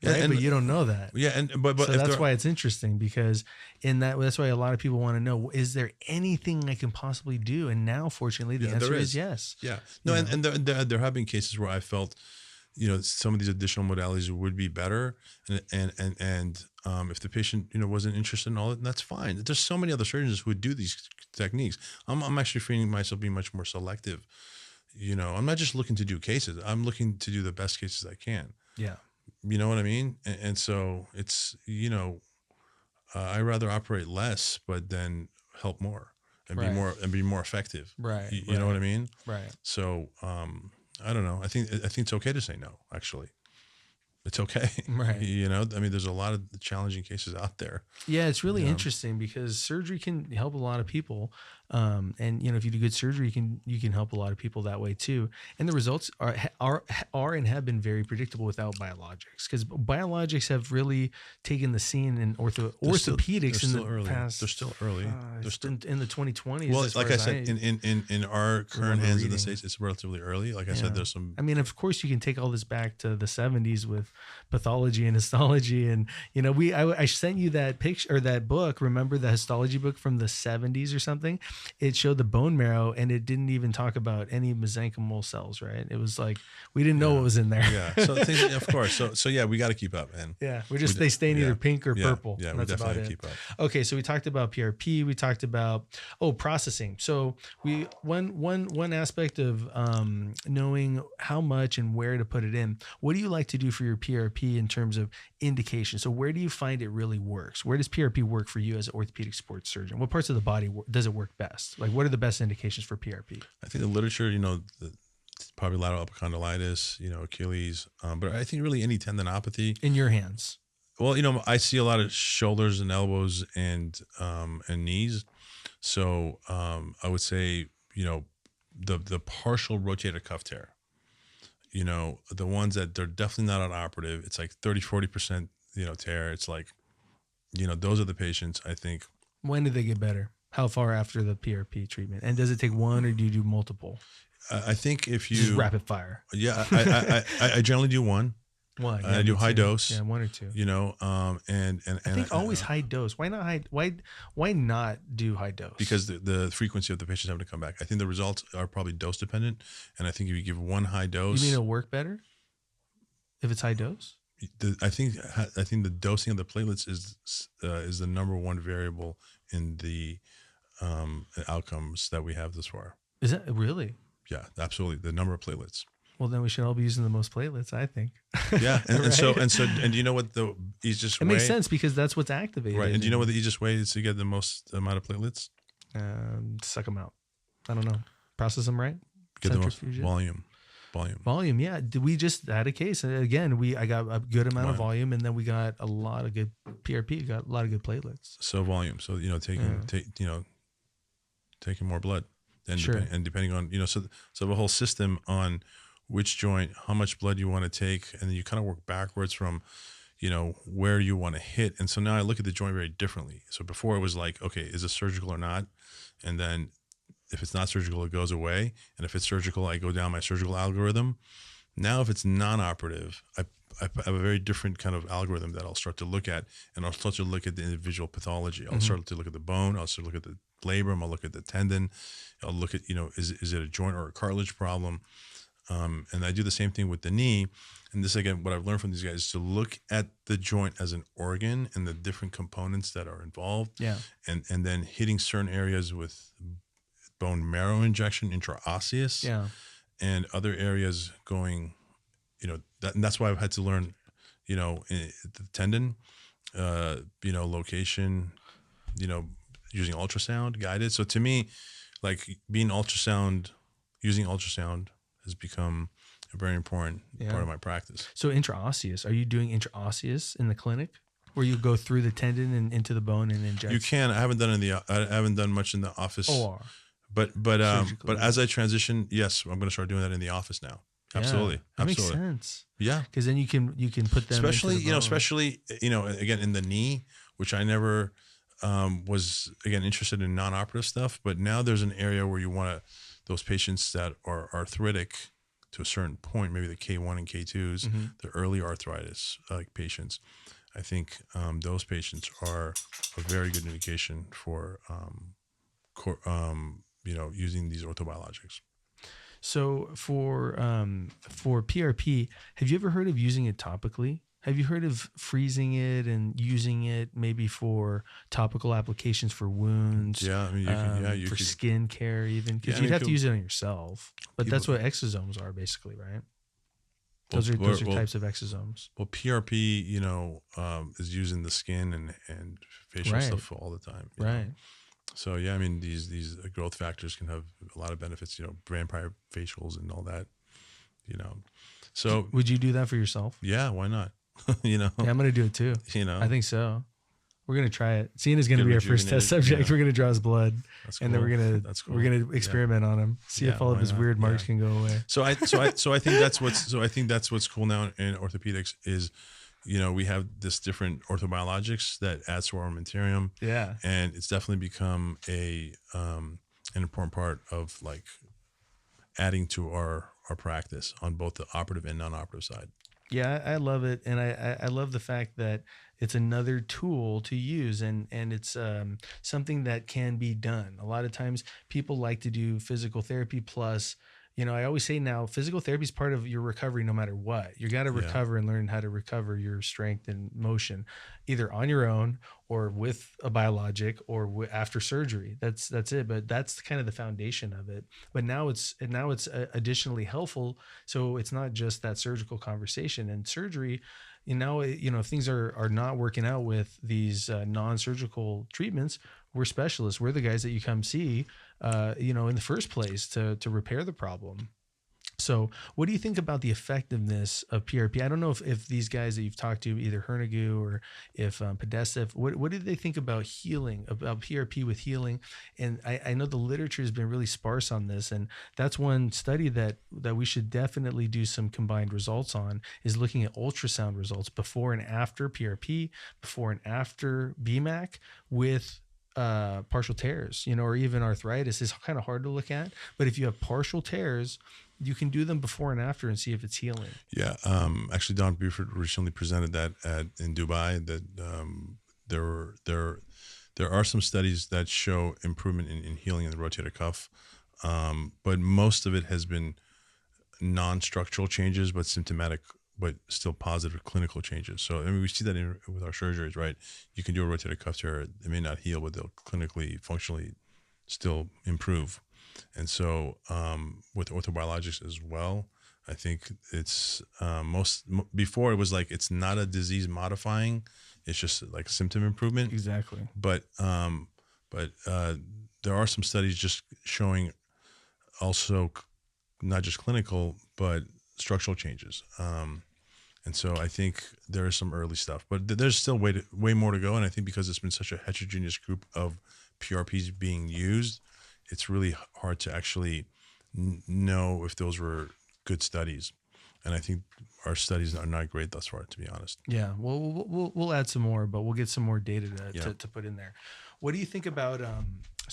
Yeah, right? But you don't know that. Yeah, but so that's why it's interesting, because that's why a lot of people want to know, is there anything I can possibly do? And now, fortunately, the answer is yes. Yeah. No, and there have been cases where I felt, some of these additional modalities would be better, and if the patient wasn't interested in all of it, that's fine. There's so many other surgeons who would do these techniques. I'm actually finding myself being much more selective. I'm not just looking to do cases. I'm looking to do the best cases I can. Yeah. You know what I mean? And so it's, I rather operate less, but then help more and be more effective. Right. You know what I mean? Right. So, I don't know. I think it's okay to say no, actually. it's okay. Right. You know, I mean, there's a lot of challenging cases out there. Yeah, it's really interesting because surgery can help a lot of people, and if you do good surgery, you can help a lot of people that way too. And the results are and have been very predictable without biologics, because biologics have really taken the scene in orthopedics in the past. They're still early. They're still in the 2020s. Well, like I said, in our current hands in the States, it's relatively early. Like I said, there's some. I mean, of course, you can take all this back to the 70s with pathology and histology, and I sent you that picture or that book. Remember the histology book from the 70s or something? It showed the bone marrow, and it didn't even talk about any mesenchymal cells. Right? It was like we didn't know what was in there. Yeah. So things, of course. So yeah, we got to keep up, man. Yeah, they stain either pink or purple. Yeah, that's we definitely about it. keep up. Okay, so we talked about PRP. We talked about processing. So one aspect of knowing how much and where to put it in. What do you like to do for your PRP in terms of indication? So where do you find it really works? Where does PRP work for you as an orthopedic sports surgeon? What parts of the body does it work best? Like, what are the best indications for PRP? I think the literature, probably lateral epicondylitis, Achilles, but I think really any tendinopathy. In your hands. Well, I see a lot of shoulders and elbows and knees. So I would say, the partial rotator cuff tear, the ones that they're definitely not operative, it's like 30-40%, tear. It's like, those are the patients, I think. When do they get better? How far after the PRP treatment? And does it take one, or do you do multiple? I think if you just rapid fire. Yeah, I generally do one. One. I do high dose. Yeah, one or two. And I think always high dose. Why not high? Why not do high dose? Because the frequency of the patients having to come back. I think the results are probably dose dependent, and I think if you give one high dose, you mean it'll work better if it's high dose? I think the dosing of the platelets is the number one variable in the outcomes that we have this far. Is that really? Yeah, absolutely. The number of platelets. Well, then we should all be using the most platelets, I think. Yeah, and, right? and do you know what the easiest way? It makes sense because that's what's activated. Right, and do you know what the easiest way is to get the most amount of platelets? Suck them out. I don't know. Process them right. Get the most volume. Yeah. We just had a case, and again, I got a good amount of volume, and then we got a lot of good PRP. Got a lot of good platelets. So volume. So taking more blood, and depending on so the whole system on which joint, how much blood you want to take, and then you kind of work backwards from, where you want to hit. And so now I look at the joint very differently. So before it was like, okay, is it surgical or not? And then if it's not surgical, it goes away. And if it's surgical, I go down my surgical algorithm. Now, if it's non-operative, I have a very different kind of algorithm that I'll start to look at, and I'll start to look at the individual pathology. I'll start to look at the bone. I'll start to look at the labrum. I'll look at the tendon. I'll look at, is it a joint or a cartilage problem? And I do the same thing with the knee. And this, again, what I've learned from these guys is to look at the joint as an organ and the different components that are involved. Yeah. And then hitting certain areas with bone marrow injection, intraosseous. Yeah. And other areas going, and that's why I've had to learn, the tendon, location, using ultrasound guided. So to me, like using ultrasound has become a very important part of my practice. So intraosseous, are you doing intraosseous in the clinic, where you go through the tendon and into the bone and inject? You can. I haven't done much in the office. OR. But as I transition, yes, I'm going to start doing that in the office now. Absolutely. That makes sense. Yeah. Because then you can put them especially, into the bone. especially, again, in the knee, which I never was, again, interested in non-operative stuff. But now there's an area where you want those patients that are arthritic to a certain point, maybe the K1 and K2s, the early arthritis patients. I think those patients are a very good indication for, using these orthobiologics. So for PRP, have you ever heard of using it topically? Have you heard of freezing it and using it maybe for topical applications for wounds? Yeah, I mean, you for could, skin care even, because you'd have to use it on yourself. But that's what exosomes are basically, right? Those are types of exosomes. Well, PRP, is using the skin and facial stuff all the time. Right. So yeah, I mean, these growth factors can have a lot of benefits. Vampire facials and all that. So would you do that for yourself? Yeah, why not? You know, yeah, I'm gonna do it too. You know, I think so. We're gonna try it. Cena's gonna be our first test subject. Yeah. We're gonna draw his blood, and then That's cool. we're gonna experiment on him, see if all of his weird marks can go away. So I think that's what's cool now in orthopedics is, you know, we have this different orthobiologics that adds to our armamentarium. Yeah, and it's definitely become an important part of like adding to our practice on both the operative and non-operative side. Yeah, I love it, and I love the fact that it's another tool to use, and it's something that can be done. A lot of times, people like to do physical therapy plus. You know, I always say now, physical therapy is part of your recovery no matter what. You got to recover and learn how to recover your strength and motion, either on your own or with a biologic or after surgery. That's it. But that's kind of the foundation of it. But now it's additionally helpful. So it's not just that surgical conversation and surgery. You know, if things are not working out with these non-surgical treatments, we're specialists. We're the guys that you come see, in the first place to repair the problem. So what do you think about the effectiveness of PRP? I don't know if these guys that you've talked to, either Hernigu or if Podesta, what do they think about healing, about PRP with healing? And I know the literature has been really sparse on this, and that's one study that we should definitely do some combined results on, is looking at ultrasound results before and after PRP, before and after BMAC with partial tears, or even arthritis is kind of hard to look at. But if you have partial tears, you can do them before and after and see if it's healing. Yeah. Actually, Don Buford recently presented that in Dubai, that there are some studies that show improvement in healing in the rotator cuff. But most of it has been non-structural changes, but symptomatic, but still positive clinical changes. So, I mean, we see that with our surgeries, right? You can do a rotator cuff tear. It may not heal, but they'll clinically, functionally still improve. And so with orthobiologics as well, I think it's before it was like, it's not a disease modifying, it's just like symptom improvement. Exactly. But there are some studies just showing also not just clinical, but structural changes. And so I think there is some early stuff, but there's still way more to go. And I think because it's been such a heterogeneous group of PRPs being used, it's really hard to actually know if those were good studies. And I think our studies are not great thus far, to be honest. Yeah, well, we'll add some more, but we'll get some more data to put in there. What do you think about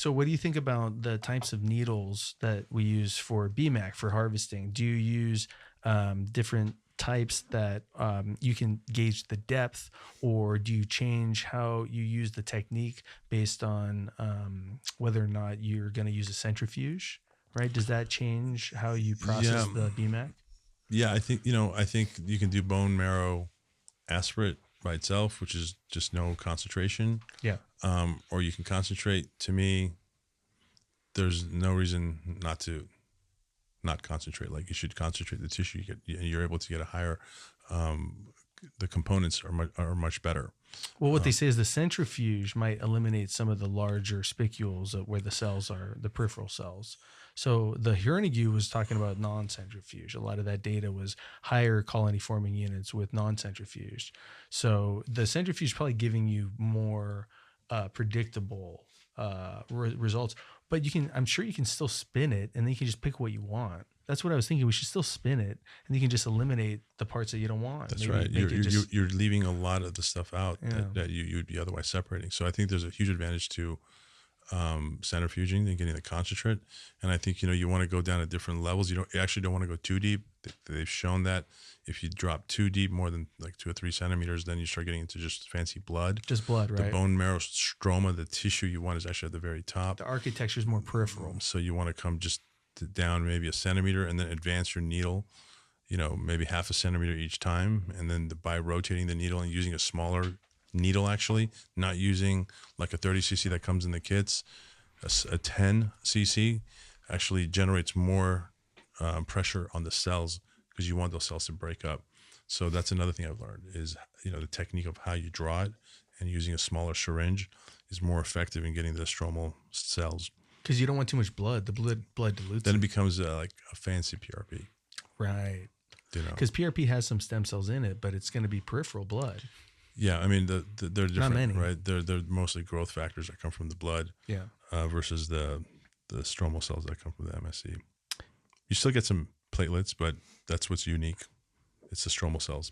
what do you think about the types of needles that we use for BMAC for harvesting? Do you use different types that you can gauge the depth, or do you change how you use the technique based on whether or not you're going to use a centrifuge, right? Does that change how you process the BMAC? Yeah, I think you can do bone marrow aspirate by itself, which is just no concentration. Yeah. Or you can concentrate. To me, there's no reason not concentrate. Like, you should concentrate the tissue. You're able to get a higher, the components are much better. Well, what they say is the centrifuge might eliminate some of the larger spicules where the cells are, the peripheral cells. So the Hernigu was talking about non-centrifuge. A lot of that data was higher colony forming units with non-centrifuge. So the centrifuge is probably giving you more predictable results. But I'm sure you can still spin it, and then you can just pick what you want. That's what I was thinking. We should still spin it, and you can just eliminate the parts that you don't want. That's right. You're leaving a lot of the stuff out that you'd be otherwise separating. So I think there's a huge advantage to centrifuging and getting the concentrate. And I think, you want to go down at different levels. You actually don't want to go too deep. They've shown that if you drop too deep, more than like 2 or 3 centimeters, then you start getting into just fancy blood. Just blood, right? The bone marrow stroma, the tissue you want is actually at the very top. The architecture is more peripheral. So you want to come just down maybe a centimeter and then advance your needle, maybe half a centimeter each time. And then by rotating the needle and using a smaller needle, actually, not using like a 30 cc that comes in the kits, a 10 cc actually generates more pressure on the cells, because you want those cells to break up. So that's another thing I've learned is, the technique of how you draw it, and using a smaller syringe is more effective in getting the stromal cells. Because you don't want too much blood. The blood dilutes. Then it becomes like a fancy PRP. Right. You know, because PRP has some stem cells in it, but it's going to be peripheral blood. Yeah, I mean they're different, Not many. right? They're mostly growth factors that come from the blood, Yeah. Versus the stromal cells that come from the MSC. You still get some platelets, but that's what's unique. It's the stromal cells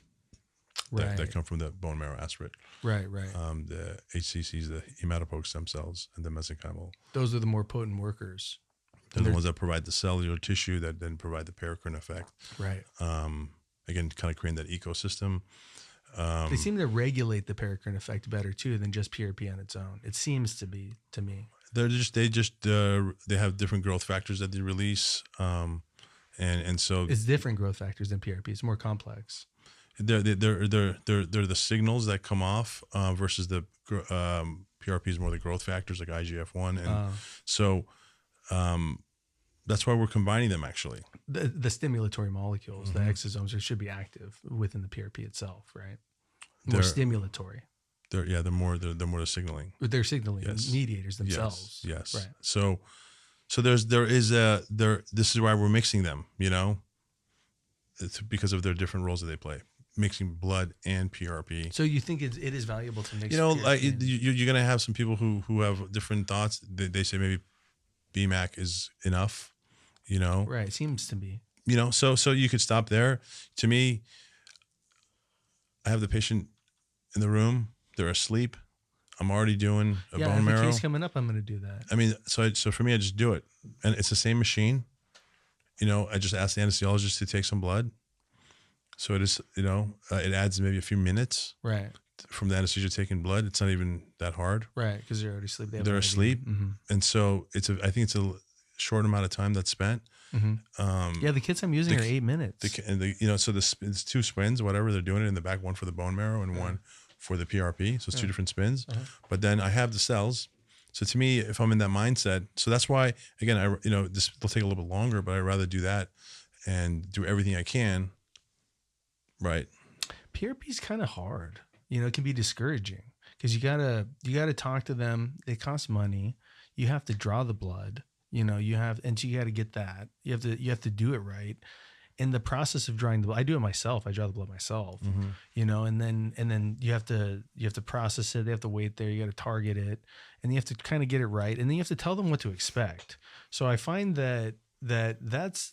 that come from the bone marrow aspirate. Right. The HCCs, the hematopoietic stem cells, and the mesenchymal. Those are the more potent workers. They're the ones that provide the cellular tissue that then provide the paracrine effect. Right. Again, kind of creating that ecosystem. They seem to regulate the paracrine effect better too than just PRP on its own. It seems to be, to me. They have different growth factors that they release, and so it's different growth factors than PRP. It's more complex. They're the signals that come off versus the PRP is more the growth factors like IGF-1, and so that's why we're combining them actually. The stimulatory molecules, the exosomes, should be active within the PRP itself, right? More stimulatory. They're more the signaling. They're signaling mediators themselves. Yes. Right. So this is why we're mixing them. You know, it's because of their different roles that they play. Mixing blood and PRP. So you think it is valuable to mix? You know, like you're gonna have some people who have different thoughts. They say maybe BMAC is enough. You know, right? Seems to be. You know, so you could stop there. To me, I have the patient in the room. They're asleep. I'm already doing a bone marrow. Yeah, case coming up, I'm going to do that. I mean, so for me, I just do it, and it's the same machine. You know, I just ask the anesthesiologist to take some blood. So it is, you know, it adds maybe a few minutes. Right. From the anesthesia taking blood, it's not even that hard. Right, because they're already asleep. They're asleep, and so I think it's a short amount of time that's spent. Yeah, the kits I'm using are 8 minutes. You know, so it's 2 spins, whatever they're doing it in the back, one for the bone marrow and one for the PRP. So it's 2 different spins. But then I have the cells. So to me, if I'm in that mindset, so that's why again, this will take a little bit longer, but I'd rather do that and do everything I can. Right. PRP is kind of hard. You know, it can be discouraging because you gotta talk to them. It costs money. You have to draw the blood. You know, you got to get that. You have to do it right. In the process of drawing the blood, I do it myself. I draw the blood myself. You know, and then you have to process it. They have to wait there. You got to target it, and you have to kind of get it right. And then you have to tell them what to expect. So I find that's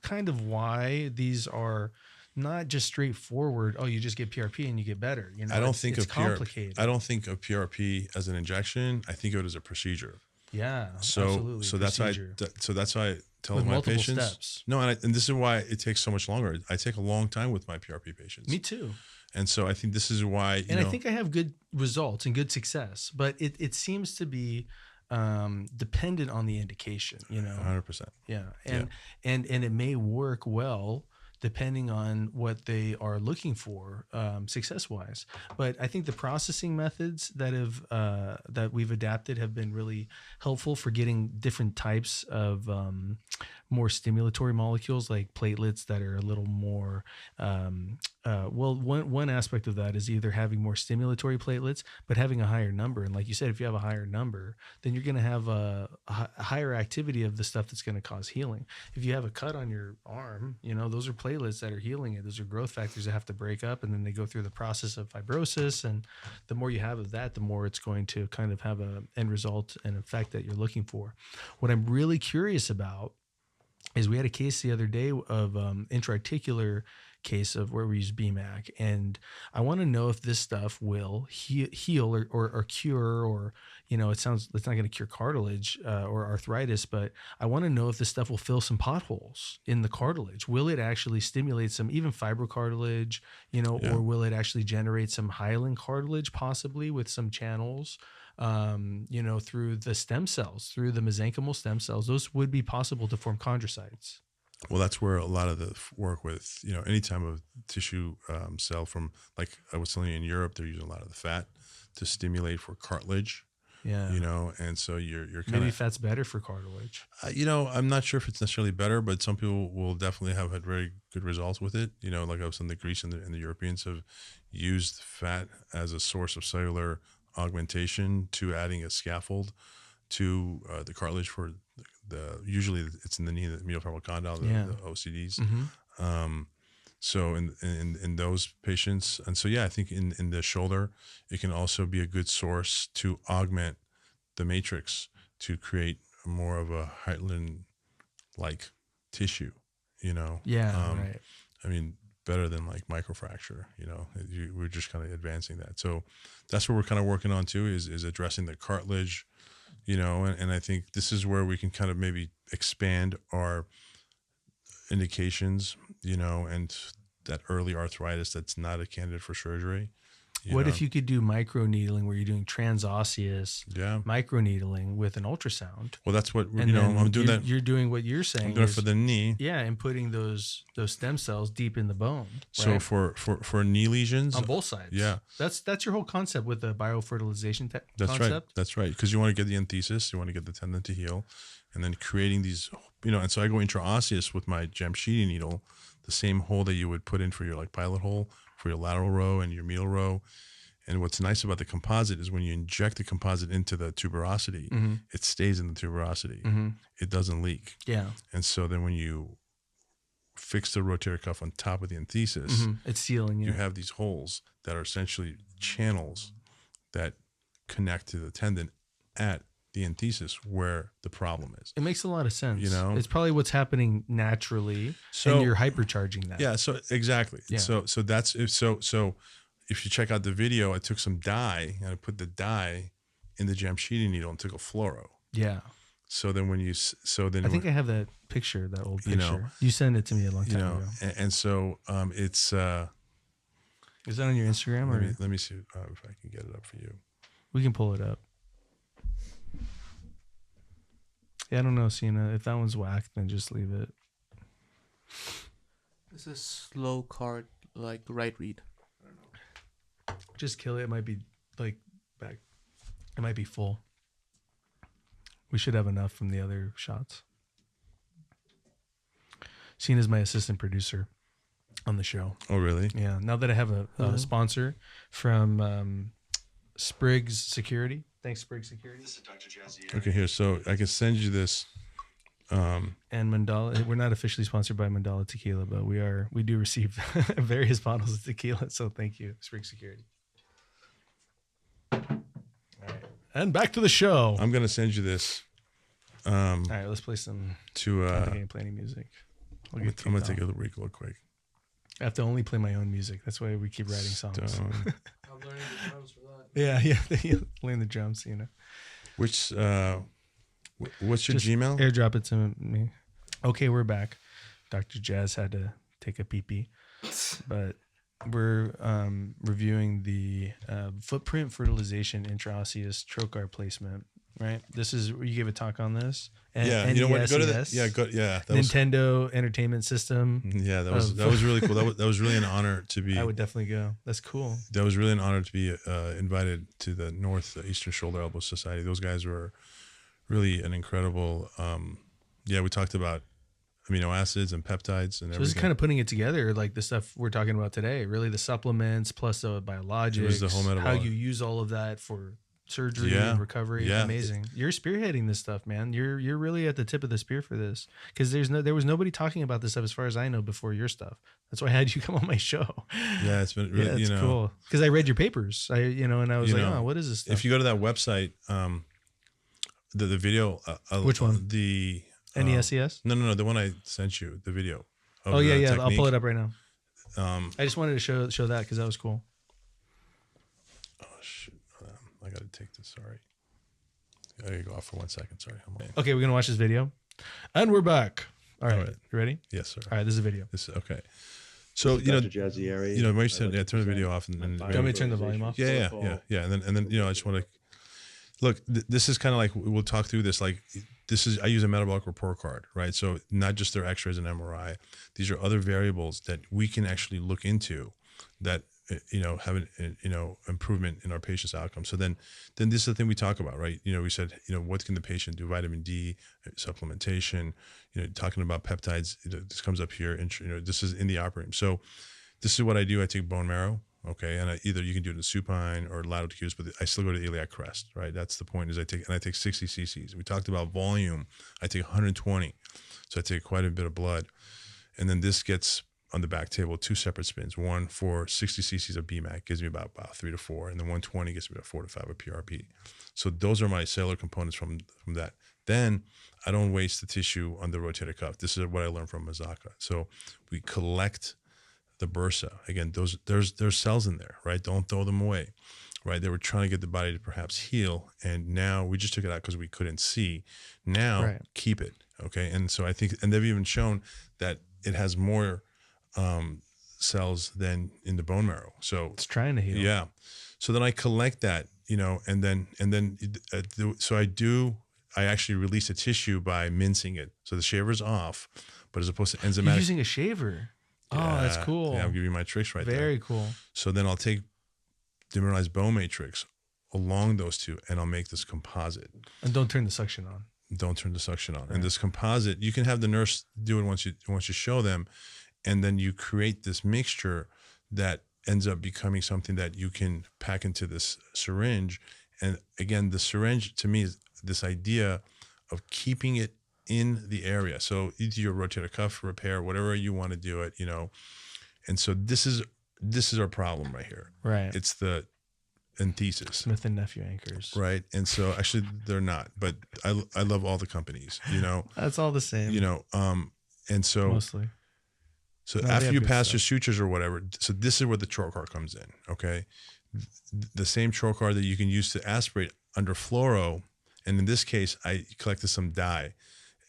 kind of why these are not just straightforward. Oh, you just get PRP and you get better. You know, I don't think it's of complicated. I don't think of PRP as an injection. I think of it as a procedure. Yeah. So that's why I tell with my multiple patients. Steps. No, and this is why it takes so much longer. I take a long time with my PRP patients. Me too. And so I think this is why. I think I have good results and good success, but it seems to be dependent on the indication. You know, 100%. Yeah, and it may work well depending on what they are looking for success-wise. But I think the processing methods that we've adapted have been really helpful for getting different types of more stimulatory molecules like platelets that are a little more one aspect of that is either having more stimulatory platelets but having a higher number. And like you said, if you have a higher number, then you're going to have a higher activity of the stuff that's going to cause healing. If you have a cut on your arm, you know, those are platelets that are healing it. Those are growth factors that have to break up, and then they go through the process of fibrosis, and the more you have of that, the more it's going to kind of have an end result and effect that you're looking for. What I'm really curious about is we had a case the other day of intra-articular case of where we use BMAC, and I want to know if this stuff will heal or cure, or, you know, it's not going to cure cartilage or arthritis, but I want to know if this stuff will fill some potholes in the cartilage. Will it actually stimulate some even fibrocartilage, you know, or will it actually generate some hyaline cartilage possibly with some channels? You know, through the stem cells, through the mesenchymal stem cells, those would be possible to form chondrocytes. Well, that's where a lot of the work with, you know, any type of tissue cell from, like I was telling you, in Europe, they're using a lot of the fat to stimulate for cartilage. Yeah. You know, and so you're kind of... Maybe fat's better for cartilage. You know, I'm not sure if it's necessarily better, but some people will definitely have had very good results with it. You know, like I was saying, the Greeks and the Europeans have used fat as a source of cellular augmentation to adding a scaffold to the cartilage for usually it's in the knee, the medial femoral condyle, the OCDs. So in those patients, and so I think in the shoulder, it can also be a good source to augment the matrix to create more of a hyaline-like tissue. Right. I mean, better than like microfracture. We're just kind of advancing that. So that's what we're kind of working on too, is addressing the cartilage. And I think this is where we can kind of maybe expand our indications, and that early arthritis that's not a candidate for surgery. What if you could do microneedling where you're doing transosseous microneedling with an ultrasound? Well, that's what, I'm doing that. You're doing what you're saying. I'm doing it for the knee. Yeah, and putting those stem cells deep in the bone. So right? for knee lesions. On both sides. Yeah. That's your whole concept with the biofertilization concept. Right. That's right. Because you want to get the enthesis, you want to get the tendon to heal, and then creating these, and so I go intraosseous with my Jamshidi needle, the same hole that you would put in for your like pilot hole, for your lateral row and your medial row. And what's nice about the composite is when you inject the composite into the tuberosity, it stays in the tuberosity. It doesn't leak. Yeah. And so then when you fix the rotator cuff on top of the enthesis, it's sealing it. You have these holes that are essentially channels that connect to the tendon at the enthesis where the problem is. It makes a lot of sense. It's probably what's happening naturally, and you're hypercharging that. Yeah. So exactly. Yeah. So that's so if you check out the video, I took some dye and I put the dye in the Jamshidi needle and took a fluoro. Yeah. So then I think I have that picture, that old picture. You sent it to me a long time ago. And so it's. Is that on your Instagram? Let me see if I can get it up for you. We can pull it up. Yeah, I don't know, Sina. If that one's whacked, then just leave it. This is slow card, like right read. I don't know. Just kill it. It might be like back. It might be full. We should have enough from the other shots. Sina's my assistant producer on the show. Oh, really? Yeah. Now that I have a sponsor from Spriggs Security. Thanks, Spriggs Security. This is Dr. Jazzy. Okay, here. So I can send you this. And Mandala, we're not officially sponsored by Mandala Tequila, but we do receive various bottles of tequila. So thank you, Spriggs Security. All right. And back to the show. I'm going to send you this. All right, let's play some. I don't think I can play any music. I'm going to take a break real quick. I have to only play my own music. That's why we keep writing songs. I'm learning the drums for that. Yeah, learn the drums, Which, what's your Just Gmail? Airdrop it to me. Okay, we're back. Dr. Jazz had to take a pee-pee. But we're reviewing the footprint fertilization intraosseous trocar placement, right? This is, you gave a talk on this. Yeah, you know what? Go to that. Yeah, that Nintendo Entertainment System. Yeah, that was really cool. That was really an honor to be. I would definitely go. That's cool. That was really an honor to be invited to the Northeastern Shoulder Elbow Society. Those guys were really an incredible. We talked about amino acids and peptides and everything. So this is kind of putting it together, like the stuff we're talking about today. Really, the supplements plus the biologics. It was the whole metabolic. How you use all of that for surgery and recovery. Yeah. Amazing. You're spearheading this stuff, man. You're really at the tip of the spear for this, because there was nobody talking about this stuff as far as I know before your stuff. That's why I had you come on my show. Yeah, it's been really, it's cool, because I read your papers. And I was like, oh, what is this stuff? If you go to that website, the video. Which one? The NESCS? No, the one I sent you, the video. Oh yeah. I'll pull it up right now. I just wanted to show that because that was cool. Oh shit. I got to take this. Sorry. I got to go off for 1 second. Sorry. Okay, we're going to watch this video. And we're back. All right. You ready? Yes, sir. All right, this is a video. Okay. So, Dr. Jazzieri, maybe turn the video off. And then, do you want me to turn the volume off? Yeah. And then, I just want to, look, this is kind of like, we'll talk through this. Like, I use a metabolic report card, right? So not just their x-rays and MRI. These are other variables that we can actually look into that, have an, improvement in our patient's outcome. So then this is the thing we talk about, right? We said, what can the patient do? Vitamin D, supplementation, talking about peptides, this comes up here, and, this is in the operating room. So this is what I do. I take bone marrow. Okay. And either you can do it in supine or lateral decus, but I still go to the iliac crest, right? That's the point, is I take 60 cc's. We talked about volume. I take 120. So I take quite a bit of blood. And then this gets on the back table 2 separate spins. One for 60 cc's of BMAC gives me about 3 to 4, and then 120 gives me about 4 to 5 of PRP. So those are my cellular components from that. Then I don't waste the tissue on the rotator cuff. This is what I learned from Mazaka. So we collect the bursa. Again, there's cells in there, right? Don't throw them away, right? They were trying to get the body to perhaps heal, and now we just took it out because we couldn't see. Now keep it, okay? And so I think, and they've even shown that it has more cells than in the bone marrow. So it's trying to heal. Yeah. So then I collect that, and then so I actually release the tissue by mincing it. So the shaver's off, but as opposed to enzymatic. You're using a shaver. Yeah, oh, that's cool. Yeah, I'll give you my tricks right there. Very cool. So then I'll take demineralized bone matrix along those two, and I'll make this composite. And don't turn the suction on. Don't turn the suction on. Right. And this composite, you can have the nurse do it once you show them, and then you create this mixture that ends up becoming something that you can pack into this syringe. And again, the syringe to me is this idea of keeping it in the area. So either your rotator cuff repair, whatever you want to do it, And so this is our problem right here. Right. It's the enthesis. Smith and Nephew anchors. Right. And so actually they're not, but I love all the companies, That's all the same. And so mostly. So after you pass your sutures or whatever, so this is where the trocar comes in, okay? The same trocar that you can use to aspirate under fluoro, and in this case, I collected some dye,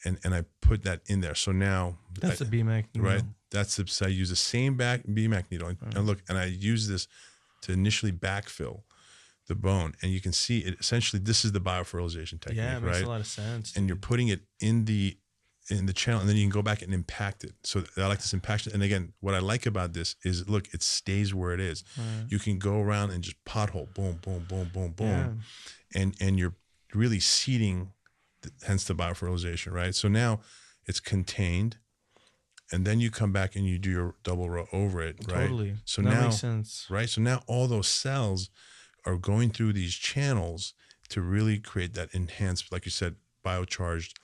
and I put that in there. So now that's a BMAC needle. Right? So I use the same BMAC needle, and look, and I use this to initially backfill the bone, and you can see it. Essentially, this is the biofertilization technique, yeah, it makes right? a lot of sense. And you're putting it in the channel, and then you can go back and impact it. So I like this impaction. And again, what I like about this is, look, it stays where it is. Right. You can go around and just pothole, boom, boom, boom, boom, boom. Yeah. And you're really seeding, hence the biofertilization, right? So now it's contained, and then you come back and you do your double row over it, right? Totally. So that now, makes sense. Right? So now all those cells are going through these channels to really create that enhanced, like you said, biocharged.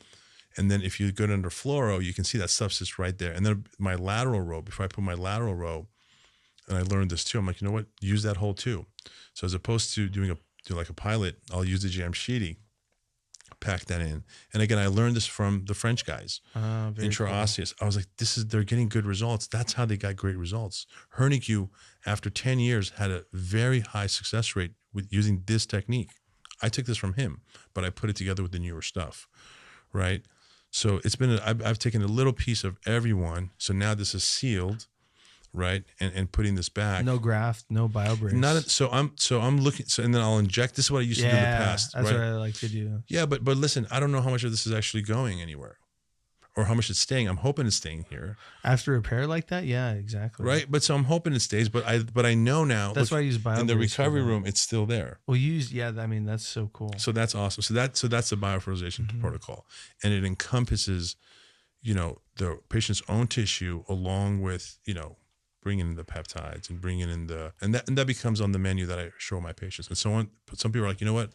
And then if you go under fluoro, you can see that substance right there. And then my lateral row, before I put my lateral row, and I learned this too, I'm like, you know what? Use that hole too. So as opposed to doing like a pilot, I'll use the Jamshidi, pack that in. And again, I learned this from the French guys, intraosseous. Cool. I was like, they're getting good results. That's how they got great results. Hernicue, after 10 years, had a very high success rate with using this technique. I took this from him, but I put it together with the newer stuff, right? So it's been, I've taken a little piece of everyone. So now this is sealed, right? And putting this back. No graft, no biobrace. So I'm looking. So and then I'll inject. This is what I used to do in the past. That's right? what I like to do. Yeah, but listen, I don't know how much of this is actually going anywhere, or how much it's staying. I'm hoping it's staying here after repair like that. Yeah, exactly. Right, but so I'm hoping it stays. But I know now. That's why I use biobrace in the recovery room. It's still there. Well, I mean, that's so cool. So that's awesome. So that's the biofertilization protocol, and it encompasses, the patient's own tissue along with bringing in the peptides and bringing in and that becomes on the menu that I show my patients. And so on. But some people are like, you know what,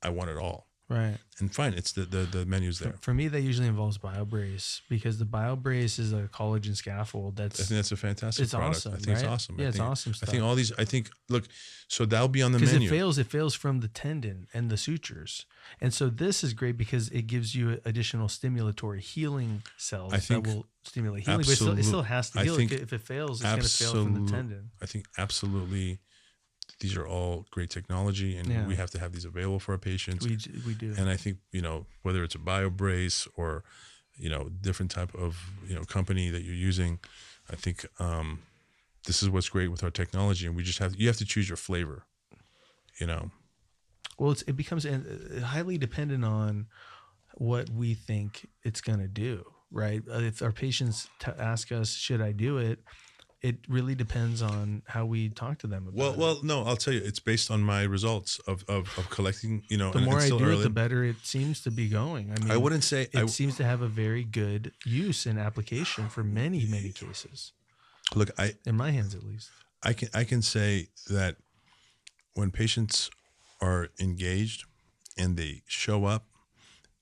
I want it all. Right. And fine, it's the menu's there. For me, that usually involves BioBrace, because the BioBrace is a collagen scaffold. I think that's a fantastic product. Awesome, I think right? it's awesome. Yeah, it's awesome stuff. I think look, so that'll be on the menu. Because it fails from the tendon and the sutures. And so this is great because it gives you additional stimulatory healing cells that will stimulate healing. But it still has to heal. If it fails, it's going to fail from the tendon. I think absolutely. These are all great technology, and we have to have these available for our patients. We do. And I think, whether it's a BioBrace or, different type of, company that you're using, I think this is what's great with our technology. And you have to choose your flavor, Well, it becomes highly dependent on what we think it's going to do, right? If our patients ask us, should I do it? It really depends on how we talk to them about it. Well, no, I'll tell you, it's based on my results of collecting, The more I do it, the better it seems to be going. I mean, I wouldn't say it seems to have a very good use and application for many, many cases. Look, in my hands, at least, I can say that when patients are engaged and they show up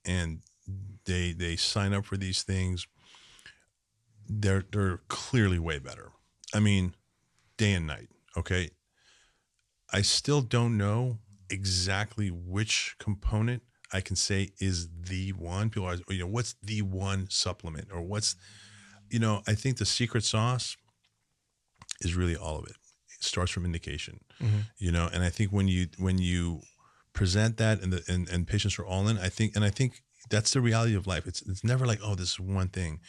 and they sign up for these things, they're clearly way better. I mean, day and night. Okay. I still don't know exactly which component I can say is the one. People are, what's the one supplement, or what's, I think the secret sauce is really all of it. It starts from indication, and I think when you present that and patients are all in, I think that's the reality of life. It's never like, oh, this is one thing.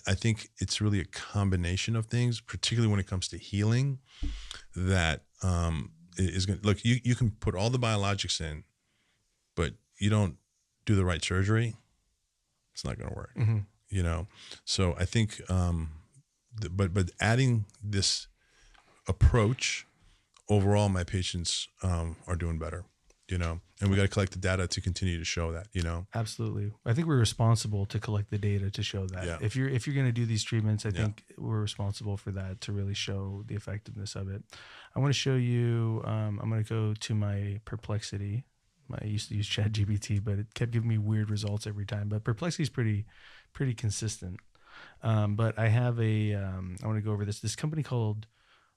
I think it's really a combination of things, particularly when it comes to healing, that is going to look, you can put all the biologics in, but you don't do the right surgery, it's not going to work, So I think, but adding this approach overall, my patients are doing better, and we got to collect the data to continue to show that, Absolutely. I think we're responsible to collect the data to show that. Yeah. If you're going to do these treatments, I think we're responsible for that, to really show the effectiveness of it. I want to show you, I'm going to go to my Perplexity. I used to use ChatGPT, but it kept giving me weird results every time. But Perplexity is pretty consistent. But I have I want to go over this company called,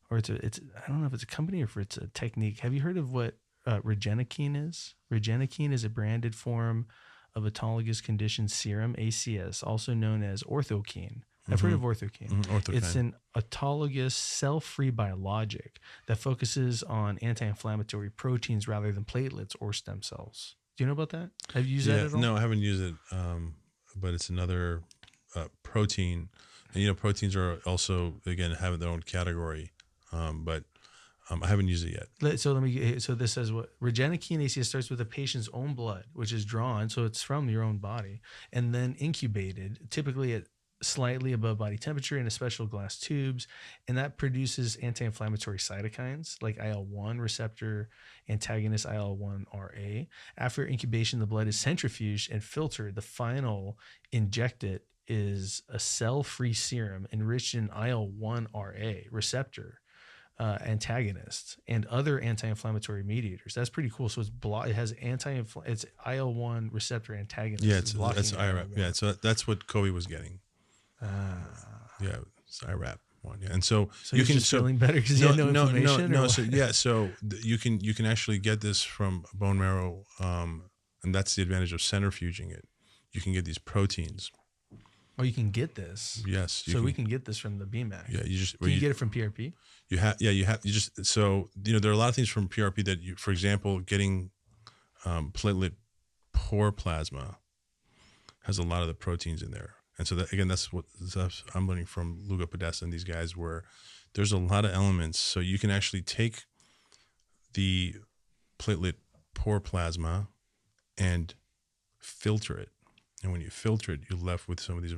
or it's I don't know if it's a company or if it's a technique. Have you heard of what Regenikine is? Regenikine is a branded form of autologous conditioned serum, ACS, also known as orthokine. I've heard of orthokine. It's an autologous cell-free biologic that focuses on anti-inflammatory proteins rather than platelets or stem cells. Do you know about that? Have you used that at all? No, I haven't used it, but it's another protein. And, proteins are also, again, have their own category, but I haven't used it yet. So this says what Regenikine ACS starts with a patient's own blood, which is drawn, so it's from your own body, and then incubated, typically at slightly above body temperature in a special glass tubes, and that produces anti-inflammatory cytokines like IL-1 receptor antagonist IL-1RA. After incubation, the blood is centrifuged and filtered. The final injected is a cell-free serum enriched in IL-1RA receptor antagonists and other anti-inflammatory mediators. That's pretty cool. So it has it's IL-1 receptor antagonist. Yeah, that's IRAP. Yeah, so that's what Kobe was getting. Yeah, it's IRAP one. Yeah, and so you can feeling better because you had no inflammation. No. So you can actually get this from bone marrow, and that's the advantage of centrifuging it. You can get these proteins. Oh, you can get this. Yes. We can get this from the BMAC. Yeah, Can you get it from PRP? There are a lot of things from PRP that for example, getting platelet poor plasma has a lot of the proteins in there. And so that's what I'm learning from Lugo Podesta and these guys, where there's a lot of elements. So you can actually take the platelet poor plasma and filter it. And when you filter it, you're left with some of these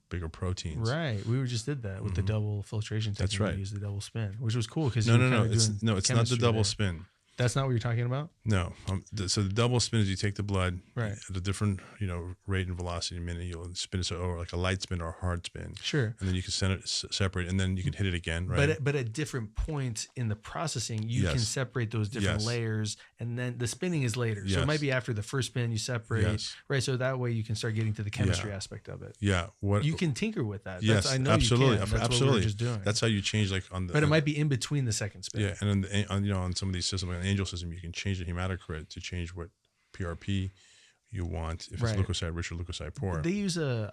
bigger proteins. Right. We just did that with the double filtration technique. That's right. We used the double spin, which was cool because it's not the double spin. That's not what you're talking about? No. So the double spin is you take the blood right. at a different, rate and velocity in a minute. You'll spin it or like a light spin or a hard spin. Sure. And then you can send it separate, and then you can hit it again, right? But at different points in the processing, you can separate those different layers, and then the spinning is later. So it might be after the first spin you separate, right? So that way you can start getting to the chemistry aspect of it. Yeah. You can tinker with that. Yes, I know absolutely. You can. That's absolutely. What we're just doing. That's how you change But it might be in between the second spin. Yeah, and on some of these systems, like an Angel system, you can change the hematocrit to change what PRP you want, if it's leukocyte rich or leukocyte poor. They use a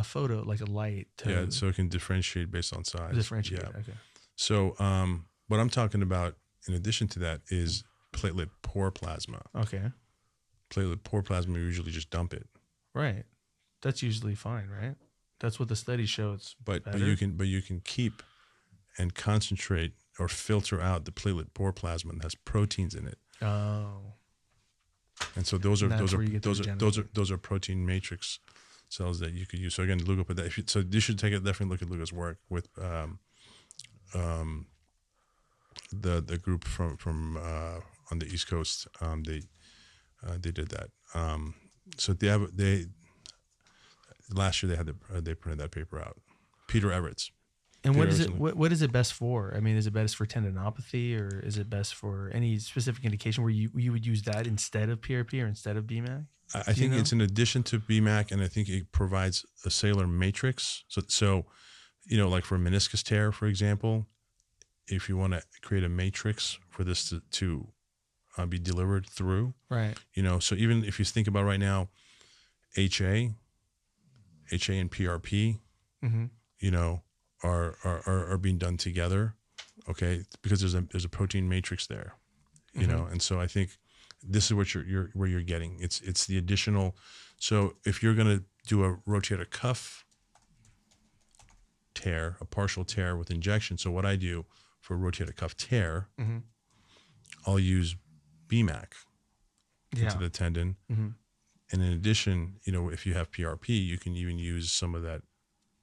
photo, like a light. So it can differentiate based on size. Differentiate, okay. So what I'm talking about in addition to that is platelet poor plasma. Okay. Platelet poor plasma, you usually just dump it. Right. That's usually fine, right? That's what the studies show. It's better. But you can keep and concentrate or filter out the platelet poor plasma that has proteins in it. Oh. And so those are protein matrix cells that you could use. So again, Lugo, so you should definitely look at Lugo's work with the group from on the East Coast. They did that. So last year they printed that paper out. Peter Everett's. And what is it? What is it best for? I mean, is it best for tendinopathy, or is it best for any specific indication where you would use that instead of PRP or instead of BMAC? I think it's in addition to BMAC, and I think it provides a cellular matrix. So like for a meniscus tear, for example, if you want to create a matrix for this to be delivered through, right? So even if you think about right now, HA and PRP, are being done together, okay? Because there's a protein matrix there, and so I think this is what where you're getting. It's the additional. So if you're going to do a rotator cuff tear, a partial tear with injection, so what I do for a rotator cuff tear, I'll use BMAC into the tendon. And in addition, if you have PRP, you can even use some of that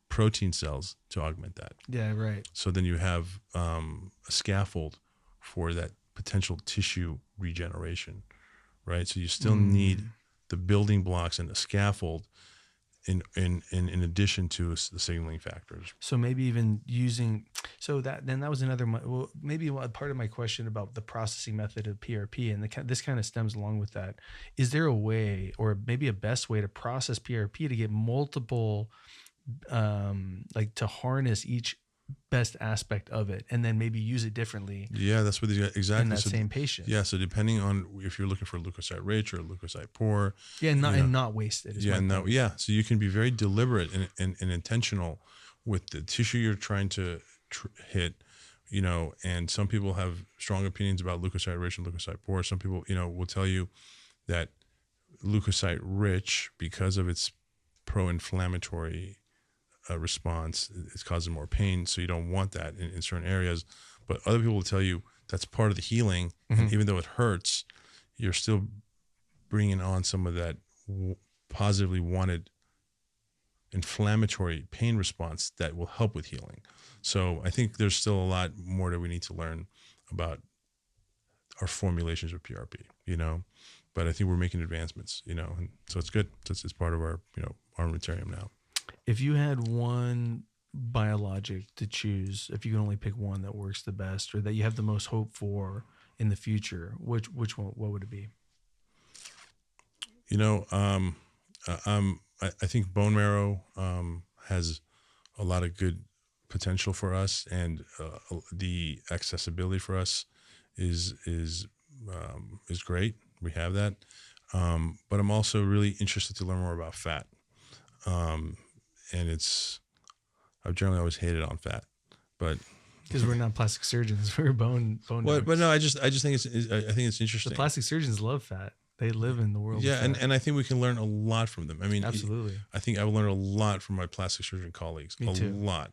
protein cells to augment that. Yeah, right. So then you have a scaffold for that potential tissue regeneration, right? So you still need the building blocks and the scaffold in addition to the signaling factors. So maybe even using, that was another, maybe part of my question about the processing method of PRP, and this kind of stems along with that. Is there a way, or maybe a best way, to process PRP to get multiple, to harness each best aspect of it, and then maybe use it differently? Yeah, that's what exactly in that same patient. Yeah, so depending on if you're looking for leukocyte rich or leukocyte poor. Yeah, and not wasted. So you can be very deliberate and intentional with the tissue you're trying to hit. And some people have strong opinions about leukocyte rich and leukocyte poor. Some people, will tell you that leukocyte rich, because of its pro-inflammatory response, it's causing more pain, so you don't want that in certain areas. But other people will tell you that's part of the healing, and even though it hurts, you're still bringing on some of that positively wanted inflammatory pain response that will help with healing. So I think there's still a lot more that we need to learn about our formulations of PRP, but I think we're making advancements, and so it's good. So it's part of our, armamentarium now. If you had one biologic to choose, if you can only pick one that works the best or that you have the most hope for in the future, which one, what would it be? I think bone marrow has a lot of good potential for us, and the accessibility for us is great. We have that, but I'm also really interested to learn more about fat. And I've generally always hated on fat, but because we're not plastic surgeons, we're bone. But no, I just think it's interesting. The plastic surgeons love fat. They live in the world. Yeah, and I think we can learn a lot from them. I mean, absolutely. I think I've learned a lot from my plastic surgeon colleagues. Me too. A lot,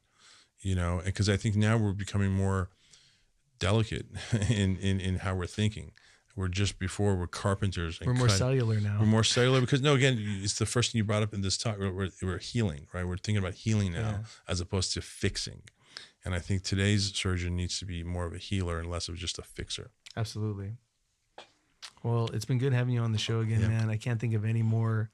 because I think now we're becoming more delicate in how we're thinking. We're carpenters. And we're more cellular now. We're more cellular because, again, it's the first thing you brought up in this talk. We're healing, right? We're thinking about healing now as opposed to fixing. And I think today's surgeon needs to be more of a healer and less of just a fixer. Absolutely. Well, it's been good having you on the show again, man. I can't think of any more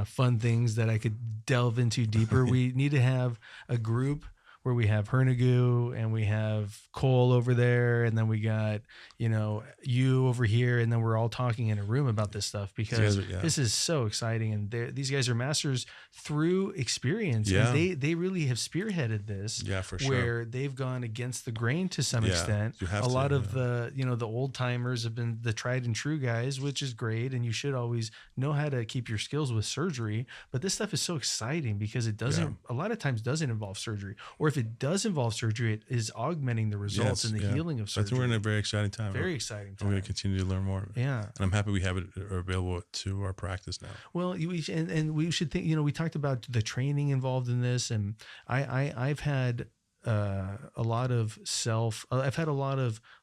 fun things that I could delve into deeper. We need to have a group where we have Hernigu and we have Cole over there, and then we got, you over here, and then we're all talking in a room about this stuff because this is so exciting. And these guys are masters through experience. Yeah. And they really have spearheaded this. Yeah, for sure. Where they've gone against the grain to some extent. A lot of the, the old timers have been the tried and true guys, which is great. And you should always know how to keep your skills with surgery. But this stuff is so exciting because it doesn't, a lot of times doesn't involve surgery. Or if it does involve surgery, it is augmenting the results and the healing of surgery. I think we're in a very exciting time. Very exciting time. We're going to continue to learn more. Yeah. And I'm happy we have it available to our practice now. Well, and we should think, we talked about the training involved in this, and I've had a lot of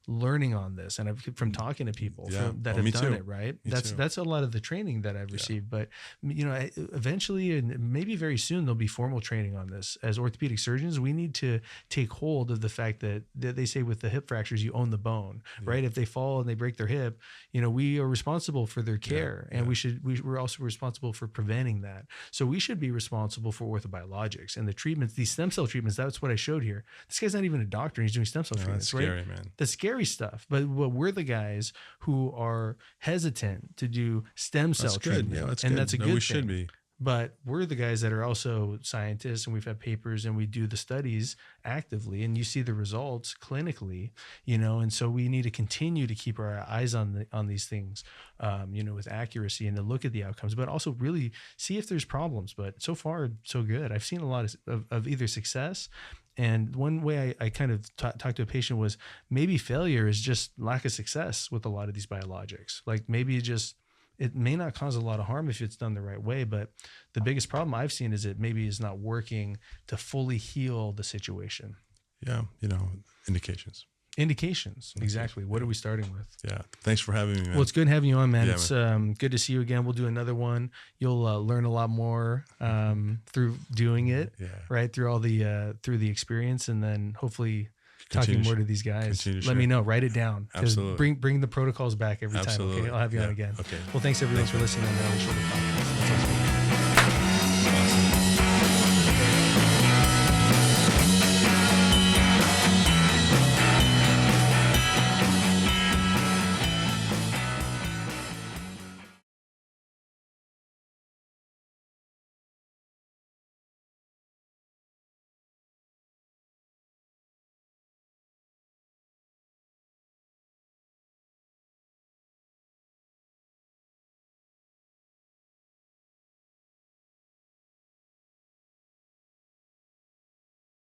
learning on this, and from talking to people that have done it, right? That's a lot of the training that I've received. But eventually, and maybe very soon, there'll be formal training on this. As orthopedic surgeons, we need to take hold of the fact that they say with the hip fractures, you own the bone, right? If they fall and they break their hip, we are responsible for their care, and we're also responsible for preventing that. So we should be responsible for orthobiologics and the treatments, these stem cell treatments. That's what I showed here. This guy's not even a doctor, and he's doing stem cell treatments, that's scary, right? man. That's scary stuff. But we're the guys who are hesitant to do stem cell treatment. That's a good thing. We should be. But we're the guys that are also scientists, and we've had papers, and we do the studies actively, and you see the results clinically, and so we need to continue to keep our eyes on these things, with accuracy, and to look at the outcomes, but also really see if there's problems. But so far, so good. I've seen a lot of either success. And one way I kind of talked to a patient was maybe failure is just lack of success with a lot of these biologics. Like maybe it may not cause a lot of harm if it's done the right way, but the biggest problem I've seen is it maybe is not working to fully heal the situation. Yeah, indications. Exactly. What are we starting with? Yeah. Thanks for having me, man. Well, it's good having you on, man. Yeah, It's good to see you again. We'll do another one. You'll learn a lot more through doing it, right? Through all through the experience, and then hopefully talking more to these guys. Let me know. Write it down. Absolutely. Bring the protocols back every time. Okay, I'll have you on again. Okay. Well, thanks everyone for listening on the Early Shoulder Podcast. That's awesome.